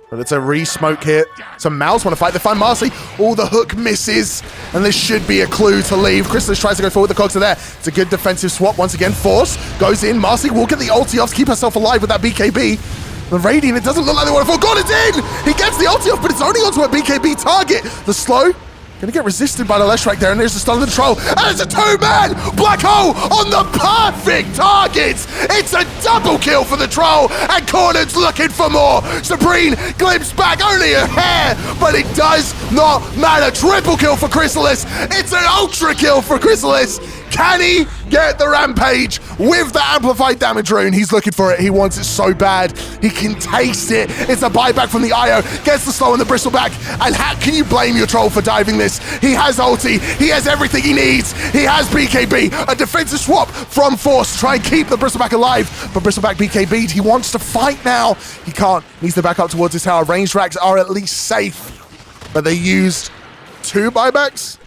But it's a re-smoke here. So Mouse want to fight. They find Marcy. Oh, the hook misses. And this should be a clue to leave. Chrysalis tries to go forward. The cogs are there. It's a good defensive swap once again. Force goes in. Marcy will get the ulti off to keep herself alive with that BKB. The Radiant, it doesn't look like they want to fall. God, it's in! He gets the ulti off, but it's only onto a BKB target. The slow. Gonna get resisted by the Leshrac there, and there's the stun of the troll. And it's a 2-man black hole on the perfect target. It's a double kill for the troll, and Cornon's looking for more. Sabrine glimpses back, only a hair, but it does not matter. Triple kill for Chrysalis. It's an ultra kill for Chrysalis. Can he get the rampage with the amplified damage rune? He's looking for it. He wants it so bad. He can taste it. It's a buyback from the IO. Gets the slow and the Bristleback. And how can you blame your troll for diving this? He has ulti. He has everything he needs. He has BKB. A defensive swap from Force to try and keep the Bristleback alive. But Bristleback BKB'd. He wants to fight now. He can't. Needs to back up towards his tower. Ranged racks are at least safe. But they used 2 buybacks.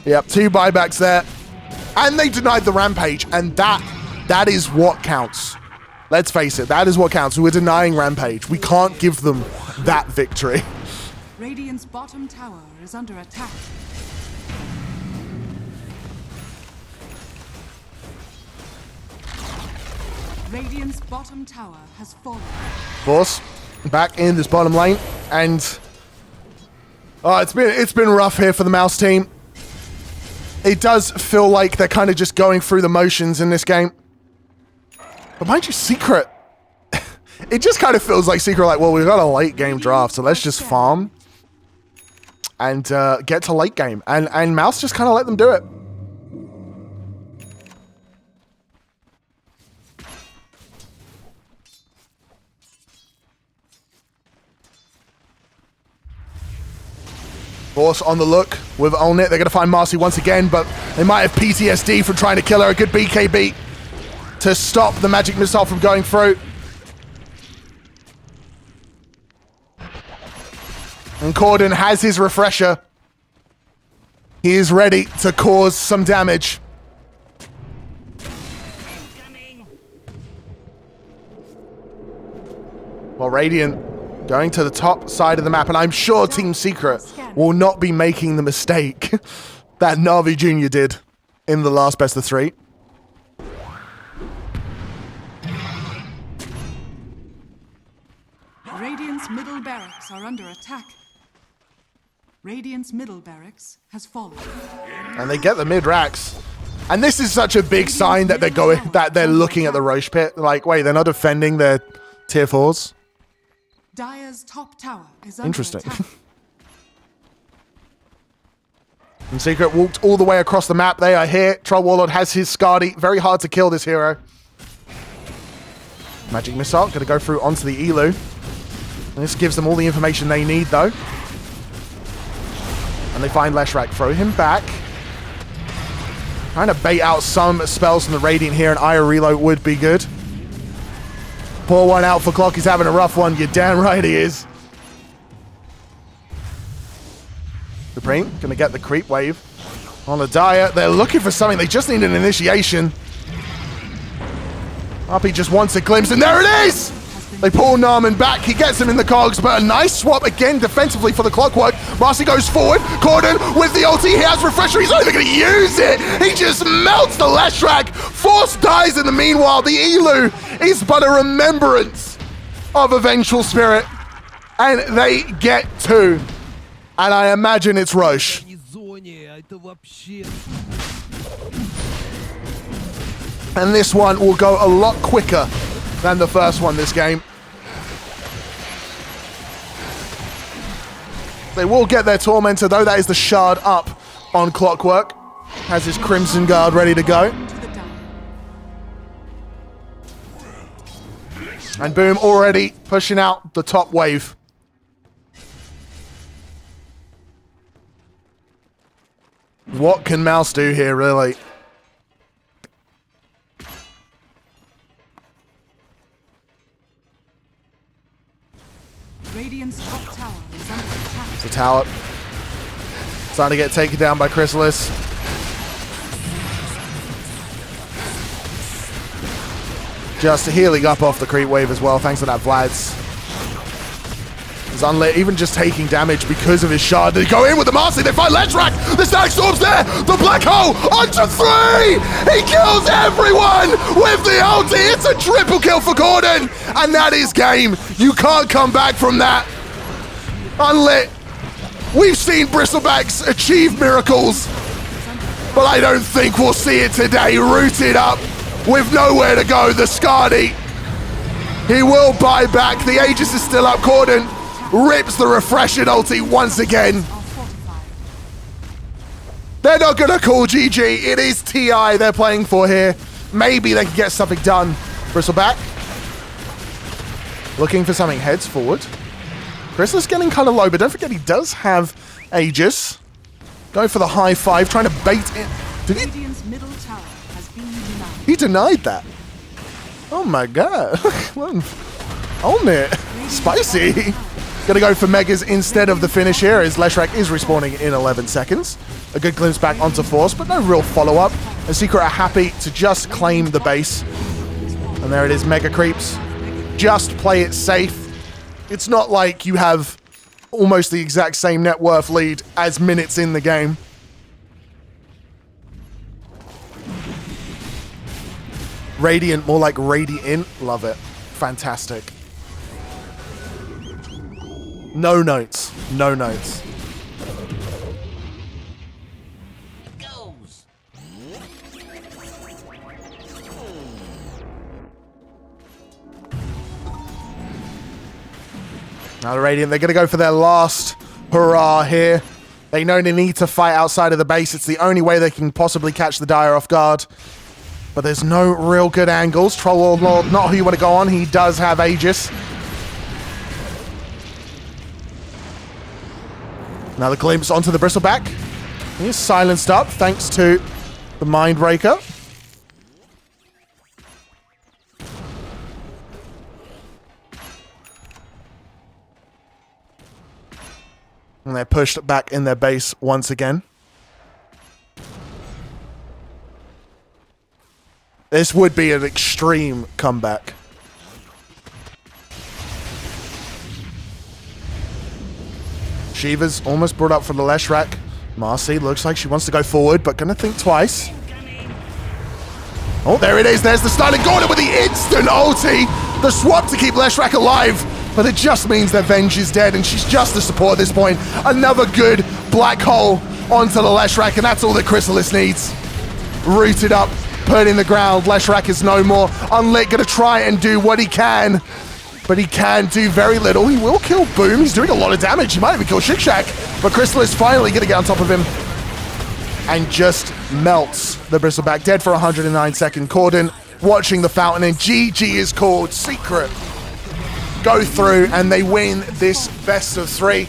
Yep, 2 buybacks there. And they denied the rampage, and that is what counts. Let's face it, that is what counts. We're denying rampage. We can't give them that victory. Radiant's bottom tower is under attack. Radiant's bottom tower has fallen. Force back in this bottom lane, and it's been rough here for the Mouse team. It does feel like they're kind of just going through the motions in this game. But mind you, Secret, it just kind of feels like Secret like, well, we've got a late game draft, so let's just farm and get to late game. And Mouse just kind of let them do it. Force on the look with Olnit. They're going to find Marcy once again, but they might have PTSD from trying to kill her. A good BKB to stop the magic missile from going through. And Corden has his refresher. He is ready to cause some damage. Well, Radiant going to the top side of the map, and I'm sure Team Secret will not be making the mistake that Na'Vi Jr. did in the last best of 3. Radiant's middle barracks are under attack. Radiant's middle barracks has fallen. And they get the mid racks. And this is such a big sign that they're looking at the Roche pit. Like, wait, they're not defending their tier 4s? Dire's top tower is under Interesting. attack. And Secret walked all the way across the map. They are here. Troll Warlord has his Skadi. Very hard to kill this hero. Magic Missile going to go through onto the Elu. And this gives them all the information they need, though. And they find Leshrac. Throw him back. Trying to bait out some spells from the Radiant here, and Ire Reload would be good. Pour one out for Clock. He's having a rough one. You're damn right he is. Supreme going to get the creep wave on the Dire. They're looking for something. They just need an initiation. RP just wants a glimpse, and there it is! They pull Narman back. He gets him in the cogs, but a nice swap again defensively for the Clockwork. Marcy goes forward. Corden with the ulti. He has Refresher. He's not even going to use it. He just melts the Leshrac. Force dies in the meanwhile. The Elu is but a remembrance of a Vengeful Spirit. And they get 2. And I imagine it's Roche. And this one will go a lot quicker than the first one this game. They will get their Tormentor, though. That is the Shard up on Clockwork. Has his Crimson Guard ready to go. And Boom already pushing out the top wave. What can Mouse do here, really? Radiant's top tower is under attack. The tower starting to get taken down by Chrysalis. Just healing up off the creep wave as well, thanks to that Vlad's. Unlit, even just taking damage because of his shard. They go in with the Marcy, they find Leshrac! The Static Storm's there! The Black Hole onto 3! He kills everyone with the ulti! It's a triple kill for Corden! And that is game. You can't come back from that. Unlit. We've seen Bristlebacks achieve miracles, but I don't think we'll see it today. Rooted up with nowhere to go, the Skadi. He will buy back. The Aegis is still up. Corden rips the refreshing ulti once again. They're not gonna call GG. It is TI they're playing for here. Maybe they can get something done. Bristleback looking for something, heads forward. Chrysalis getting kind of low, but don't forget he does have Aegis. Going for the high 5, trying to bait it. Radiant's middle tower has been denied. He denied that. Oh my god. Own it. Spicy. Gonna go for Megas instead of the finish here, as Leshrac is respawning in 11 seconds. A good glimpse back onto Force, but no real follow-up. And Secret are happy to just claim the base. And there it is, Mega Creeps. Just play it safe. It's not like you have almost the exact same net worth lead as minutes in the game. Radiant, more like Radiant. Love it. Fantastic. No notes. No notes. Now the Radiant, they're going to go for their last hurrah here. They know they need to fight outside of the base. It's the only way they can possibly catch the Dire off guard. But there's no real good angles. Troll Lord, not who you want to go on. He does have Aegis. Another glimpse onto the Bristleback. He's silenced up thanks to the Mindbreaker. And they're pushed back in their base once again. This would be an extreme comeback. Shiva's almost brought up from the Leshrac. Marcy looks like she wants to go forward, but gonna think twice. Oh, there it is. There's the Styling Gordon with the instant ulti. The swap to keep Leshrac alive. But it just means that Venge is dead, and she's just the support at this point. Another good black hole onto the Leshrac, and that's all that Chrysalis needs. Rooted up, put in the ground. Leshrac is no more. Unlit gonna try and do what he can, but he can do very little. He will kill Boom. He's doing a lot of damage. He might even kill Shikshack, but Chrysalis finally gonna get on top of him and just melts the Bristleback. Dead for 109 seconds. Corden watching the fountain, and GG is called. Secret go through, and they win this best of 3.